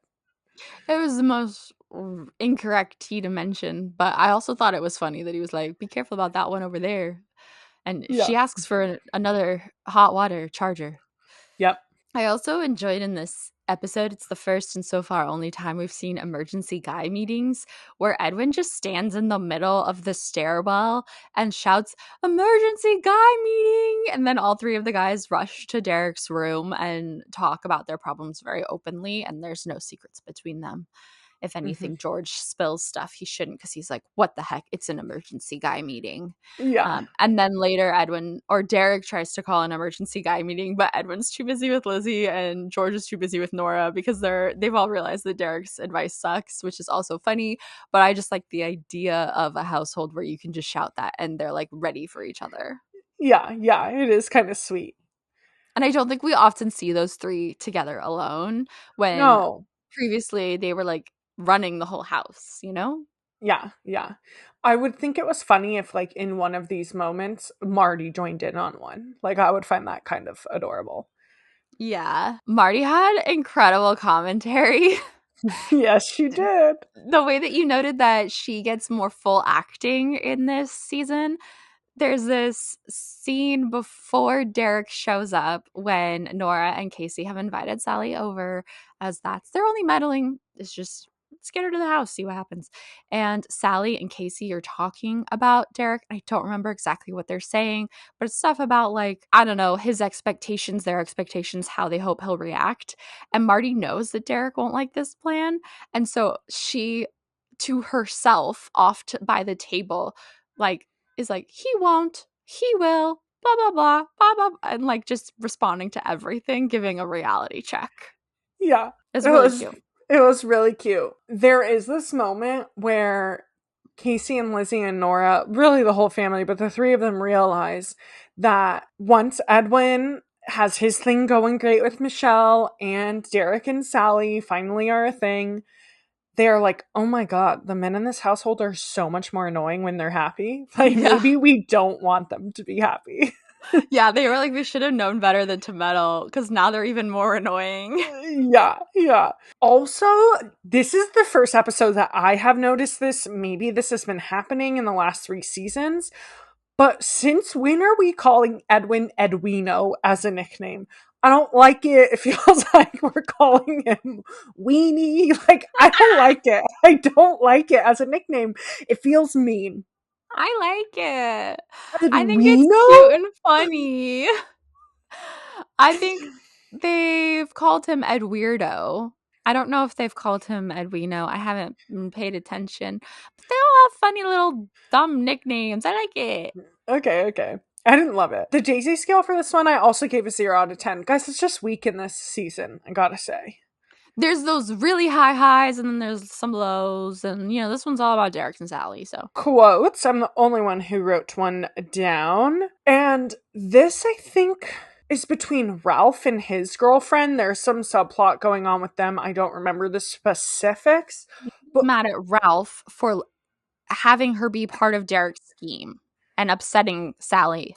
It was the most incorrect tea to mention, but I also thought it was funny that he was like, be careful about that one over there. And
Yeah.
she asks for another hot water charger.
Yep.
I also enjoyed in this episode, it's the first and so far only time we've seen emergency guy meetings where Edwin just stands in the middle of the stairwell and shouts, emergency guy meeting! And then all three of the guys rush to Derek's room and talk about their problems very openly, and there's no secrets between them. If anything, George spills stuff he shouldn't because he's like, what the heck? It's an emergency guy meeting.
Yeah.
And then later Edwin or Derek tries to call an emergency guy meeting, but Edwin's too busy with Lizzie and George is too busy with Nora because they've all realized that Derek's advice sucks, which is also funny. But I just like the idea of a household where you can just shout that and they're like ready for each other.
Yeah. Yeah. It is kind of sweet.
And I don't think we often see those three together alone when
No.
previously they were like running the whole house, you know?
Yeah, yeah. I would think it was funny if, like, in one of these moments, Marty joined in on one. Like, I would find that kind of adorable.
Yeah. Marty had incredible commentary.
Yes, she did.
The way that you noted that she gets more full acting in this season, there's this scene before Derek shows up when Nora and Casey have invited Sally over, as that's their only meddling. It's just, let's get her to the house, see what happens. And Sally and Casey are talking about Derek. I don't remember exactly what they're saying, but it's stuff about, like, I don't know, his expectations, their expectations, how they hope he'll react. And Marty knows that Derek won't like this plan. And so she, to herself, by the table, like, is like, he won't, he will, blah, blah, blah, blah, blah, and like just responding to everything, giving a reality check.
Yeah.
It's really cute.
It was really cute. There is this moment where Casey and Lizzie and Nora, really the whole family, but the three of them realize that once Edwin has his thing going great with Michelle and Derek and Sally finally are a thing, they're like, oh my god, the men in this household are so much more annoying when they're happy. Like, maybe we don't want them to be happy.
Yeah, they were like, we should have known better than to meddle, because now they're even more annoying.
Yeah, yeah. Also, this is the first episode that I have noticed this. Maybe this has been happening in the last 3 seasons. But since when are we calling Edwin Edwino as a nickname? I don't like it. It feels like we're calling him Weenie. Like, I don't like it. I don't like it as a nickname. It feels mean.
I like it. I think it's
Edwino?
cute and funny. I think they've called him Ed Weirdo. I don't know if they've called him Edwino. I haven't paid attention. But they all have funny little dumb nicknames. I like it.
Okay. I didn't love it. The Daisy scale for this one, I also gave a 0 out of 10. Guys, it's just weak in this season, I gotta say.
There's those really high highs and then there's some lows. And, you know, this one's all about Derek and Sally, so.
Quotes. I'm the only one who wrote one down. And this, I think, is between Ralph and his girlfriend. There's some subplot going on with them. I don't remember the specifics.
But mad at Ralph for having her be part of Derek's scheme and upsetting Sally.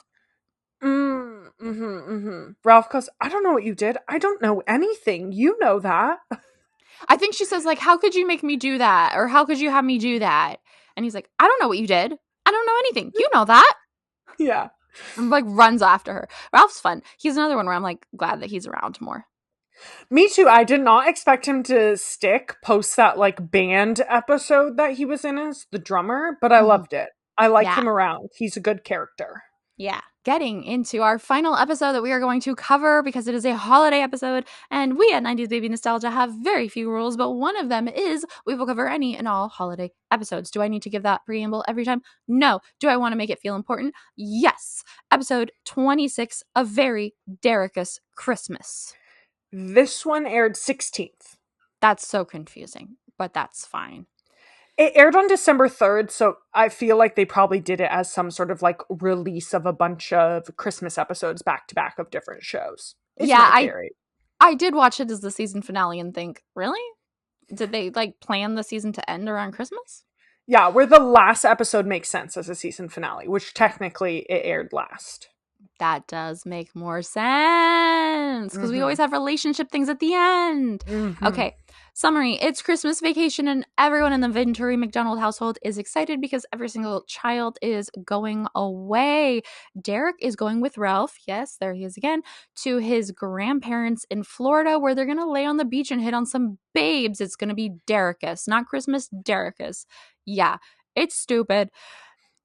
Ralph goes, I don't know what you did. I don't know anything. You know that.
I think she says, like, how could you make me do that? Or how could you have me do that? And he's like, I don't know what you did. I don't know anything. You know that.
Yeah.
And, like, runs after her. Ralph's fun. He's another one where I'm, like, glad that he's around more.
Me too. I did not expect him to stick post that, like, band episode that he was in as the drummer, but I loved it. I like him around. He's a good character.
Yeah. Getting into our final episode that we are going to cover because it is a holiday episode, and we at 90s Baby Nostalgia have very few rules, but one of them is we will cover any and all holiday episodes. Do I need to give that preamble every time? No. Do I want to make it feel important? Yes. Episode 26, A Very Derekus Chrismas.
This one aired 16th.
That's so confusing, but that's fine.
It aired on December 3rd, so I feel like they probably did it as some sort of, like, release of a bunch of Christmas episodes back to back of different shows. It's my theory.
I did watch it as the season finale and think, really? Did they like plan the season to end around Christmas?
Yeah, where the last episode makes sense as a season finale, which technically it aired last.
That does make more sense because we always have relationship things at the end. Okay, summary. It's Christmas vacation and everyone in the Venturi McDonald household is excited because every single child is going away. Derek is going with Ralph, yes, there he is again, to his grandparents in Florida where they're going to lay on the beach and hit on some babes. It's going to be Derekus, not Christmas, Derekus. Yeah, it's stupid.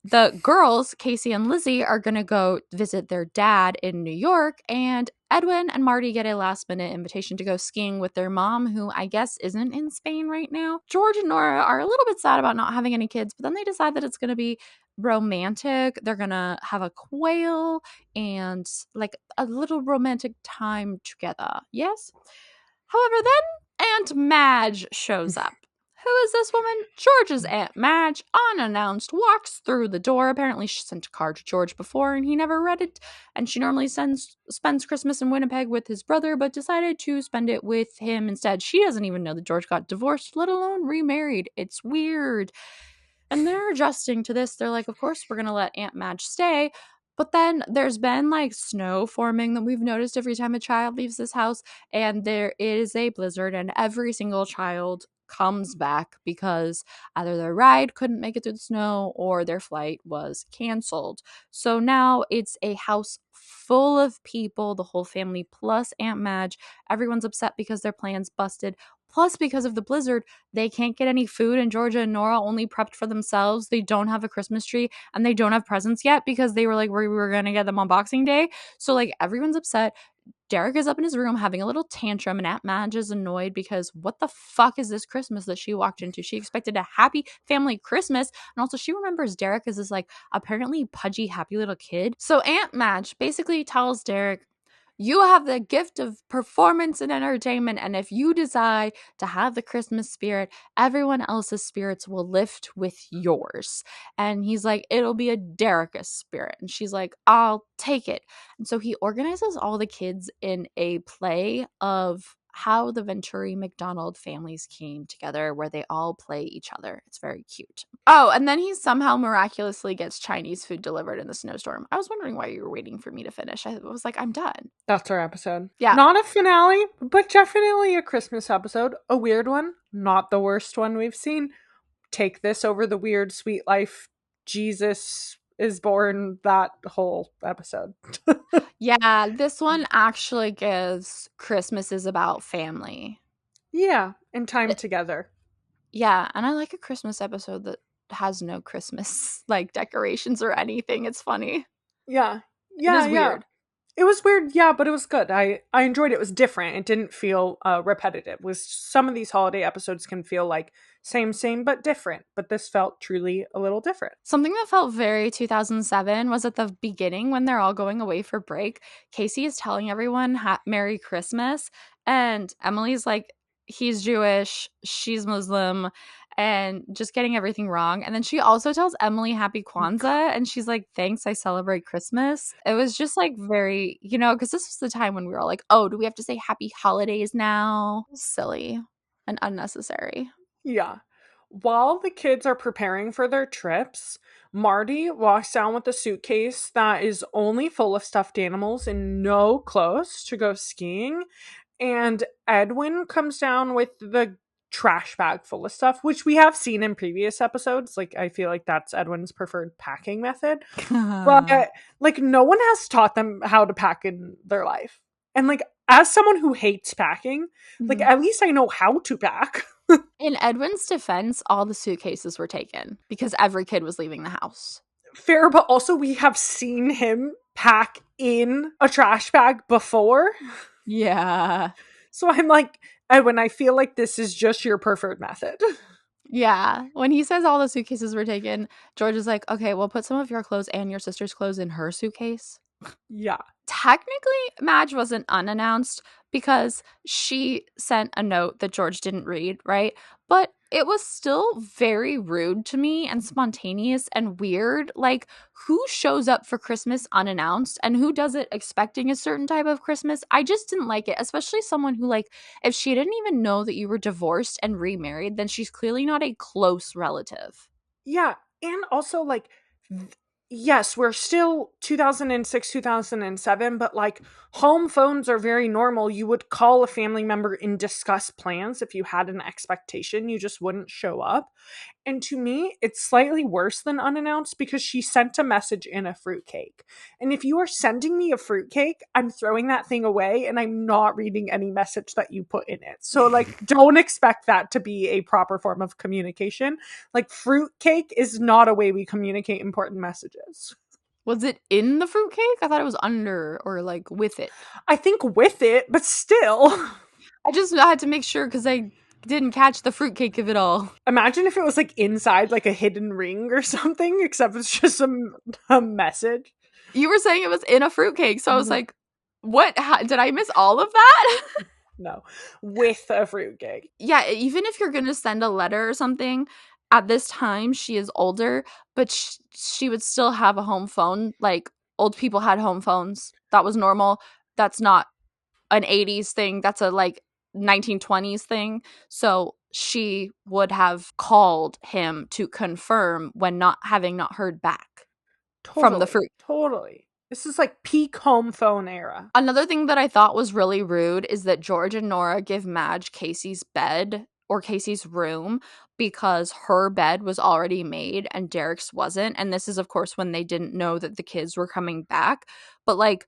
The girls, Casey and Lizzie, are going to go visit their dad in New York, and Edwin and Marty get a last minute invitation to go skiing with their mom, who I guess isn't in Spain right now. George and Nora are a little bit sad about not having any kids, but then they decide that it's going to be romantic. They're going to have a quail and like a little romantic time together. Yes? However, then Aunt Madge shows up. Who is this woman? George's Aunt Madge, unannounced, walks through the door. Apparently, she sent a card to George before and he never read it. And she normally spends Christmas in Winnipeg with his brother, but decided to spend it with him instead. She doesn't even know that George got divorced, let alone remarried. It's weird. And they're adjusting to this. They're like, of course, we're going to let Aunt Madge stay. But then there's been like snow forming that we've noticed every time a child leaves this house. And there is a blizzard, and every single child comes back because either their ride couldn't make it through the snow or their flight was canceled. So now it's a house full of people, the whole family plus Aunt Madge. Everyone's upset because their plans busted. Plus, because of the blizzard, they can't get any food, and Georgia and Nora only prepped for themselves. They don't have a Christmas tree, and they don't have presents yet because they were like, we were going to get them on Boxing Day. So, like, everyone's upset. Derek is up in his room having a little tantrum, and Aunt Madge is annoyed because what the fuck is this Christmas that she walked into? She expected a happy family Christmas, and also she remembers Derek as this, like, apparently pudgy, happy little kid. So Aunt Madge basically tells Derek, you have the gift of performance and entertainment, and if you decide to have the Christmas spirit, everyone else's spirits will lift with yours. And he's like, it'll be a Derekus spirit. And she's like, I'll take it. And so he organizes all the kids in a play of how the Venturi McDonald families came together, where they all play each other. It's very cute. Oh, and then he somehow miraculously gets Chinese food delivered in the snowstorm. I was wondering why you were waiting for me to finish. I was like, I'm done.
That's our episode.
Yeah.
Not a finale, but definitely a Christmas episode. A weird one. Not the worst one we've seen. Take this over the weird Sweet Life, Jesus is born, that whole episode.
Yeah, this one actually gives Christmas is about family.
Yeah, and time together.
Yeah, and I like a Christmas episode that has no Christmas like decorations or anything. It's funny.
Yeah.
It was weird.
It was weird, yeah, but it was good. I enjoyed it. It was different. It didn't feel repetitive. Was some of these holiday episodes can feel like same, but different. But this felt truly a little different.
Something that felt very 2007 was at the beginning when they're all going away for break. Casey is telling everyone Merry Christmas, and Emily's like, he's Jewish, she's Muslim, and just getting everything wrong. And then she also tells Emily Happy Kwanzaa, and she's like, thanks, I celebrate Christmas. It was just like very, because this was the time when we were all like, oh, do we have to say happy holidays now? Silly and unnecessary.
Yeah. While the kids are preparing for their trips, Marty walks down with a suitcase that is only full of stuffed animals and no clothes to go skiing. And Edwin comes down with the trash bag full of stuff, which we have seen in previous episodes. Like, I feel like that's Edwin's preferred packing method. But, like, no one has taught them how to pack in their life. And, like, as someone who hates packing, like, at least I know how to pack.
In Edwin's defense, all the suitcases were taken because every kid was leaving the house.
Fair, but also we have seen him pack in a trash bag before.
Yeah.
So I'm like, Edwin, I feel like this is just your preferred method.
Yeah. When he says all the suitcases were taken, George is like, okay, we'll put some of your clothes and your sister's clothes in her suitcase.
Yeah.
Technically, Madge wasn't unannounced because she sent a note that George didn't read, right? But it was still very rude to me and spontaneous and weird. Like, who shows up for Christmas unannounced and who does it expecting a certain type of Christmas? I just didn't like it, especially someone who, like, if she didn't even know that you were divorced and remarried, then she's clearly not a close relative.
Yeah, and also like yes, we're still 2006, 2007, but like home phones are very normal. You would call a family member and discuss plans if you had an expectation, you just wouldn't show up. And to me, it's slightly worse than unannounced because she sent a message in a fruitcake. And if you are sending me a fruitcake, I'm throwing that thing away and I'm not reading any message that you put in it. So, like, don't expect that to be a proper form of communication. Like, fruitcake is not a way we communicate important messages.
Was it in the fruitcake? I thought it was under or like with it.
I think with it, but still.
I had to make sure because I didn't catch the fruitcake of it all.
Imagine if it was like inside like a hidden ring or something, except it's just a message.
You were saying it was in a fruitcake, so I was
Mhm.
like, what? Did I miss all of that?
No, with a fruitcake.
Yeah, even if you're going to send a letter or something, at this time, she is older, but she would still have a home phone. Like, old people had home phones. That was normal. That's not an 80s thing. That's a, like, 1920s thing. So she would have called him to confirm when not heard back from the
Totally.
fruit.
Totally. This is like peak home phone era.
Another thing that I thought was really rude is that George and Nora give Madge Casey's bed or Casey's room because her bed was already made and Derek's wasn't. And this is, of course, when they didn't know that the kids were coming back. But, like,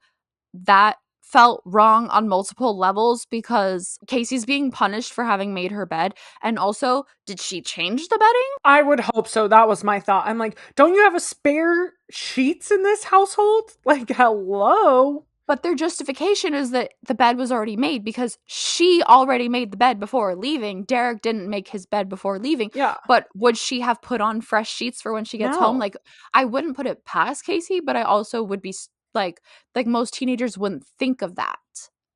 that felt wrong on multiple levels because Casey's being punished for having made her bed. And also, did she change the bedding?
I would hope so. That was my thought. I'm like, don't you have a spare sheets in this household? Like, hello?
But their justification is that the bed was already made because she already made the bed before leaving. Derek didn't make his bed before leaving.
Yeah.
But would she have put on fresh sheets for when she gets home?
No.
Like, I wouldn't put it past Casey, but I also would be like most teenagers wouldn't think of that.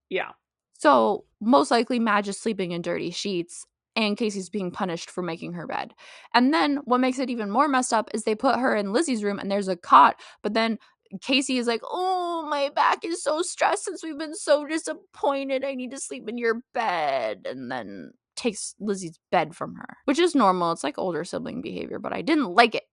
Yeah.
So most likely Madge is sleeping in dirty sheets and Casey's being punished for making her bed. And then what makes it even more messed up is they put her in Lizzie's room and there's a cot, but then Casey is like, oh, my back is so stressed since we've been so disappointed. I need to sleep in your bed. And then takes Lizzie's bed from her, which is normal. It's like older sibling behavior, but I didn't like it.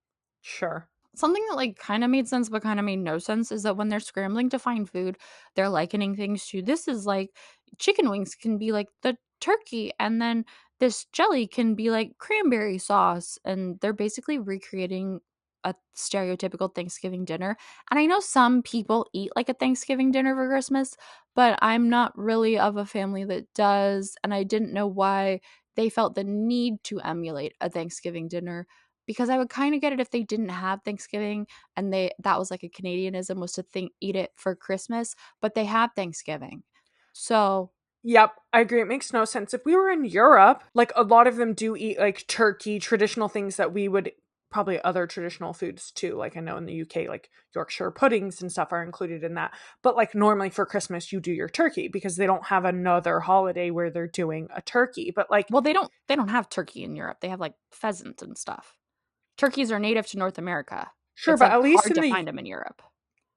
Sure.
Something that, like, kind of made sense but kind of made no sense is that when they're scrambling to find food, they're likening things to this is like chicken wings can be like the turkey, and then this jelly can be like cranberry sauce, and they're basically recreating a stereotypical Thanksgiving dinner. And I know some people eat like a Thanksgiving dinner for Christmas, but I'm not really of a family that does, and I didn't know why they felt the need to emulate a Thanksgiving dinner, because I would kind of get it if they didn't have Thanksgiving and that was like a Canadianism, was to eat it for Christmas, but they have Thanksgiving. So,
Yep, I agree. It makes no sense. If we were in Europe, like a lot of them do eat like turkey, traditional things that we would probably other traditional foods too. Like I know in the UK, like Yorkshire puddings and stuff are included in that. But like normally for Christmas, you do your turkey because they don't have another holiday where they're doing a turkey. But like,
well, they don't have turkey in Europe. They have like pheasant and stuff. Turkeys are native to North America.
sure,
It's
but
like
at least
hard to find them in Europe.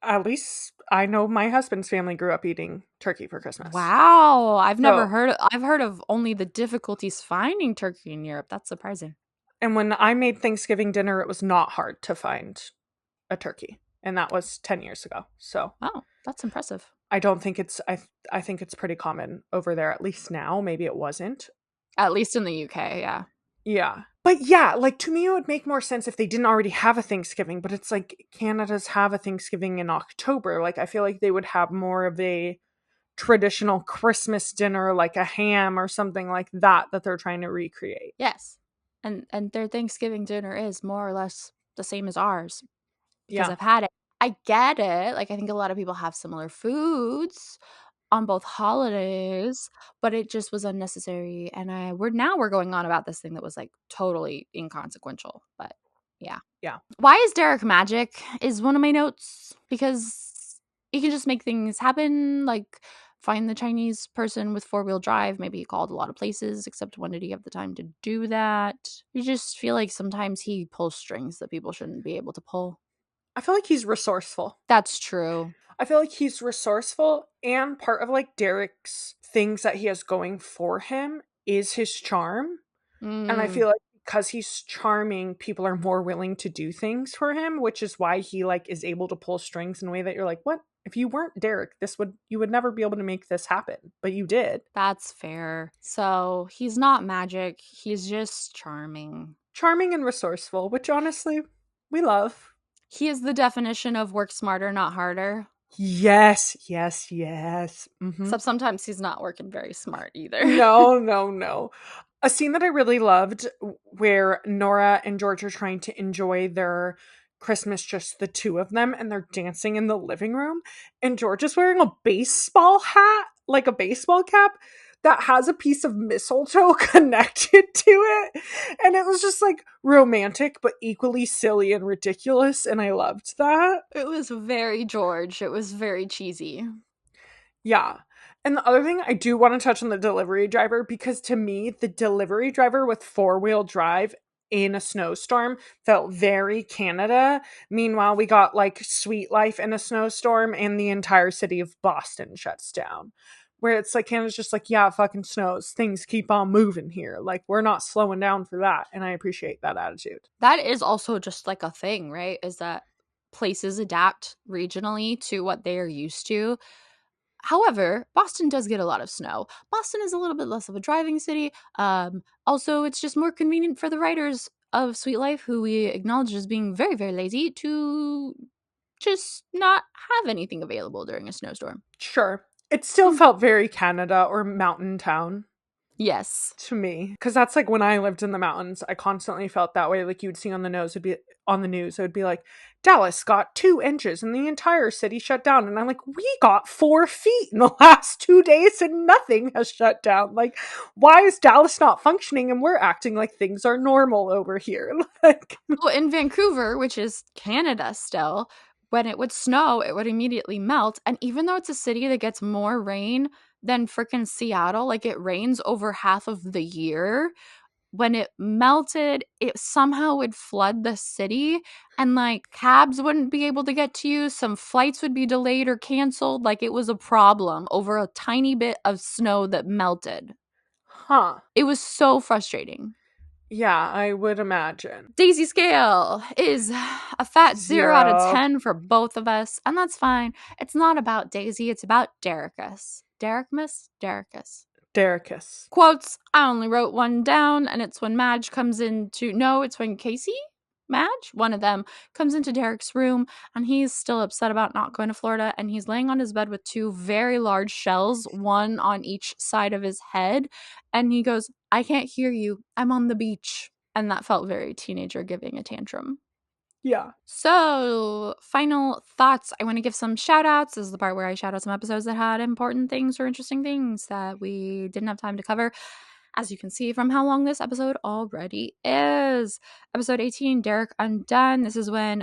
at least I know my husband's family grew up eating turkey for Christmas.
Wow, I've heard of only the difficulties finding turkey in Europe. That's surprising.
And when I made Thanksgiving dinner, it was not hard to find a turkey. And that was 10 years ago. So,
oh, that's impressive.
I don't think it's I think it's pretty common over there, at least now. Maybe it wasn't.
At least in the UK, yeah.
Yeah. But yeah, like to me it would make more sense if they didn't already have a Thanksgiving, but it's like Canada's have a Thanksgiving in October. Like I feel like they would have more of a traditional Christmas dinner, like a ham or something like that they're trying to recreate.
Yes. And their Thanksgiving dinner is more or less the same as ours because
Yeah.
I've had it. I get it. Like, I think a lot of people have similar foods on both holidays, but it just was unnecessary. And we're going on about this thing that was like totally inconsequential. But yeah.
Yeah.
Why is Derek magic is one of my notes, because he can just make things happen. Like, find the Chinese person with 4-wheel drive. Maybe he called a lot of places, except when did he have the time to do that? You just feel like sometimes he pulls strings that people shouldn't be able to pull.
I feel like he's resourceful.
That's true.
I feel like he's resourceful, and part of like Derek's things that he has going for him is his charm. And I feel like because he's charming, people are more willing to do things for him, which is why he like is able to pull strings in a way that you're like, what? If you weren't Derek, you would never be able to make this happen, but you did.
That's fair. So he's not magic. He's just charming.
Charming and resourceful, which honestly, we love.
He is the definition of work smarter, not harder.
Yes, yes, yes. Mm-hmm.
Except sometimes he's not working very smart either.
No. A scene that I really loved where Nora and George are trying to enjoy their Christmas, just the two of them, and they're dancing in the living room. And George is wearing a baseball hat, like a baseball cap, that has a piece of mistletoe connected to it. And it was just like romantic, but equally silly and ridiculous. And I loved that.
It was very George. It was very cheesy.
Yeah. And the other thing, I do want to touch on the delivery driver, because to me, the delivery driver with 4-wheel drive in a snowstorm felt very Canada. Meanwhile, we got like Sweet Life in a snowstorm and the entire city of Boston shuts down. Where it's like Canada's just like, yeah, it fucking snows. Things keep on moving here. Like, we're not slowing down for that. And I appreciate that attitude.
That is also just like a thing, right? Is that places adapt regionally to what they are used to. However, Boston does get a lot of snow. Boston is a little bit less of a driving city. Also, it's just more convenient for the writers of Sweet Life, who we acknowledge as being very, very lazy, to just not have anything available during a snowstorm.
Sure. It still felt very Canada or mountain town.
Yes.
To me, because that's like when I lived in the mountains, I constantly felt that way. Like, you'd see on the news, it would be like, Dallas got 2 inches and the entire city shut down. And I'm like, we got 4 feet in the last 2 days and nothing has shut down. Like, why is Dallas not functioning and we're acting like things are normal over here? Like,
well, in Vancouver, which is Canada still, when it would snow, it would immediately melt. And even though it's a city that gets more rain than freaking Seattle, like it rains over half of the year, when it melted, it somehow would flood the city, and like cabs wouldn't be able to get to you. Some flights would be delayed or canceled. Like, it was a problem over a tiny bit of snow that melted.
huh.
It was so frustrating.
Yeah, I would imagine.
Daisy scale is a fat 0 out of 10 for both of us, and that's fine. It's not about Daisy, it's about Derekus. Derekus. Quotes, I only wrote one down, and it's when it's when Madge, one of them, comes into Derek's room, and he's still upset about not going to Florida, and he's laying on his bed with 2 very large shells, one on each side of his head, and he goes, I can't hear you, I'm on the beach. And that felt very teenager giving a tantrum.
Yeah.
So, final thoughts. I want to give some shout outs. This is the part where I shout out some episodes that had important things or interesting things that we didn't have time to cover. As you can see from how long this episode already is. Episode 18, Derek Undone. This is when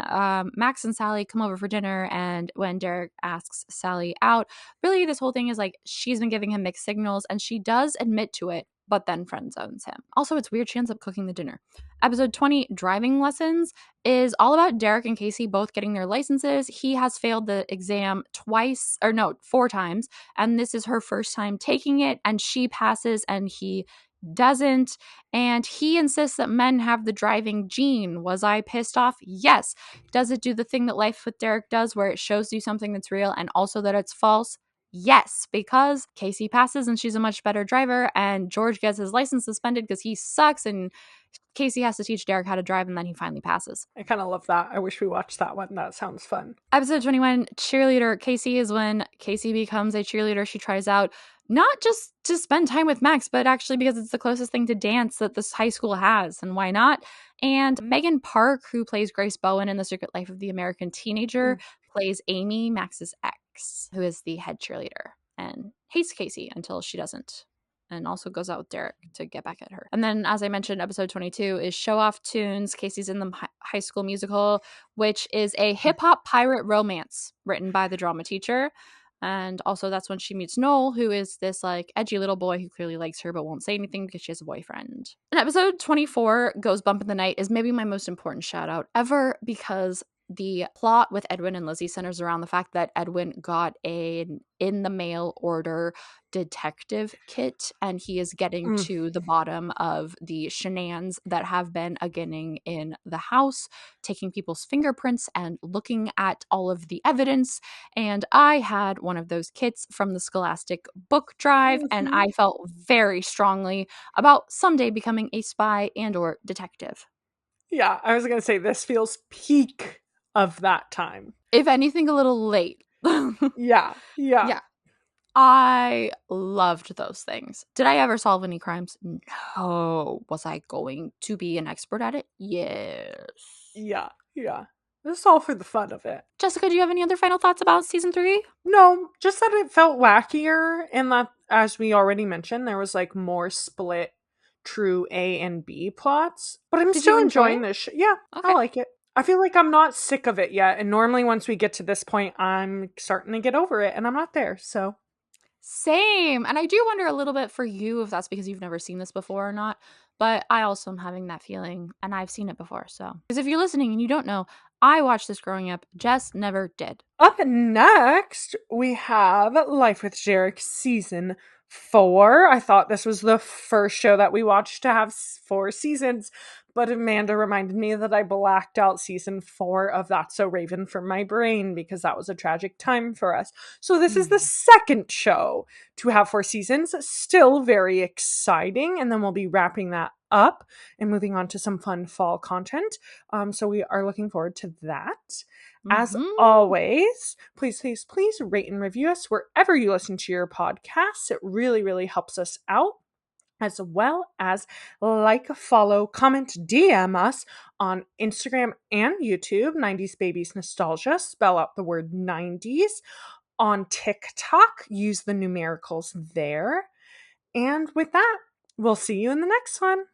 Max and Sally come over for dinner, and when Derek asks Sally out, really this whole thing is like she's been giving him mixed signals, and she does admit to it, but then friend zones him. Also, it's weird she ends up cooking the dinner. Episode 20, Driving Lessons, is all about Derek and Casey both getting their licenses. He has failed the exam 4 times, and this is her first time taking it, and she passes and he doesn't, and he insists that men have the driving gene. Was I pissed off? Yes. Does it do the thing that Life with Derek does, where it shows you something that's real and also that it's false? Yes, because Casey passes and she's a much better driver, and George gets his license suspended because he sucks, and Casey has to teach Derek how to drive, and then he finally passes.
I kind of love that. I wish we watched that one. That sounds fun.
Episode 21, Cheerleader Casey, is when Casey becomes a cheerleader. She tries out not just to spend time with Max, but actually because it's the closest thing to dance that this high school has, and why not? And Megan Park, who plays Grace Bowen in The Secret Life of the American Teenager, plays Amy, Max's ex, who is the head cheerleader and hates Casey until she doesn't, and also goes out with Derek to get back at her. And then, as I mentioned, episode 22 is Show Off Tunes. Casey's in the High School Musical, which is a hip-hop pirate romance written by the drama teacher. And also that's when she meets Noel, who is this like edgy little boy who clearly likes her but won't say anything because she has a boyfriend. And episode 24, Goes Bump in the Night, is maybe my most important shout out ever because the plot with Edwin and Lizzie centers around the fact that Edwin got an in the mail order detective kit, and he is getting to the bottom of the shenanigans that have been beginning in the house, taking people's fingerprints and looking at all of the evidence. And I had one of those kits from the Scholastic book drive, and I felt very strongly about someday becoming a spy and or detective.
Yeah, I was going to say this feels peak of that time.
If anything, a little late.
Yeah.
I loved those things. Did I ever solve any crimes? No. Was I going to be an expert at it? Yes.
Yeah. This is all for the fun of it.
Jessica, do you have any other final thoughts about season 3?
No, just that it felt wackier, and that, as we already mentioned, there was like more split true A and B plots. But I'm still enjoying this. Yeah, okay. I like it. I feel like I'm not sick of it yet, and normally once we get to this point, I'm starting to get over it, and I'm not there, so.
Same. And I do wonder a little bit for you if that's because you've never seen this before or not. But I also am having that feeling, and I've seen it before. So, because if you're listening and you don't know, I watched this growing up. Jess never did.
Up next, we have Life with Derek season 4. I thought this was the first show that we watched to have 4 seasons, but Amanda reminded me that I blacked out season 4 of That's So Raven from my brain because that was a tragic time for us. So this is the second show to have 4 seasons. Still very exciting, and then we'll be wrapping that up and moving on to some fun fall content. So we are looking forward to that. As always, please rate and review us wherever you listen to your podcasts. It really, really helps us out. As well as like, follow, comment, DM us on Instagram and YouTube, 90s Babies Nostalgia, spell out the word 90s. On TikTok, use the numericals there. And with that, we'll see you in the next one.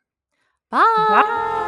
Bye.
Bye.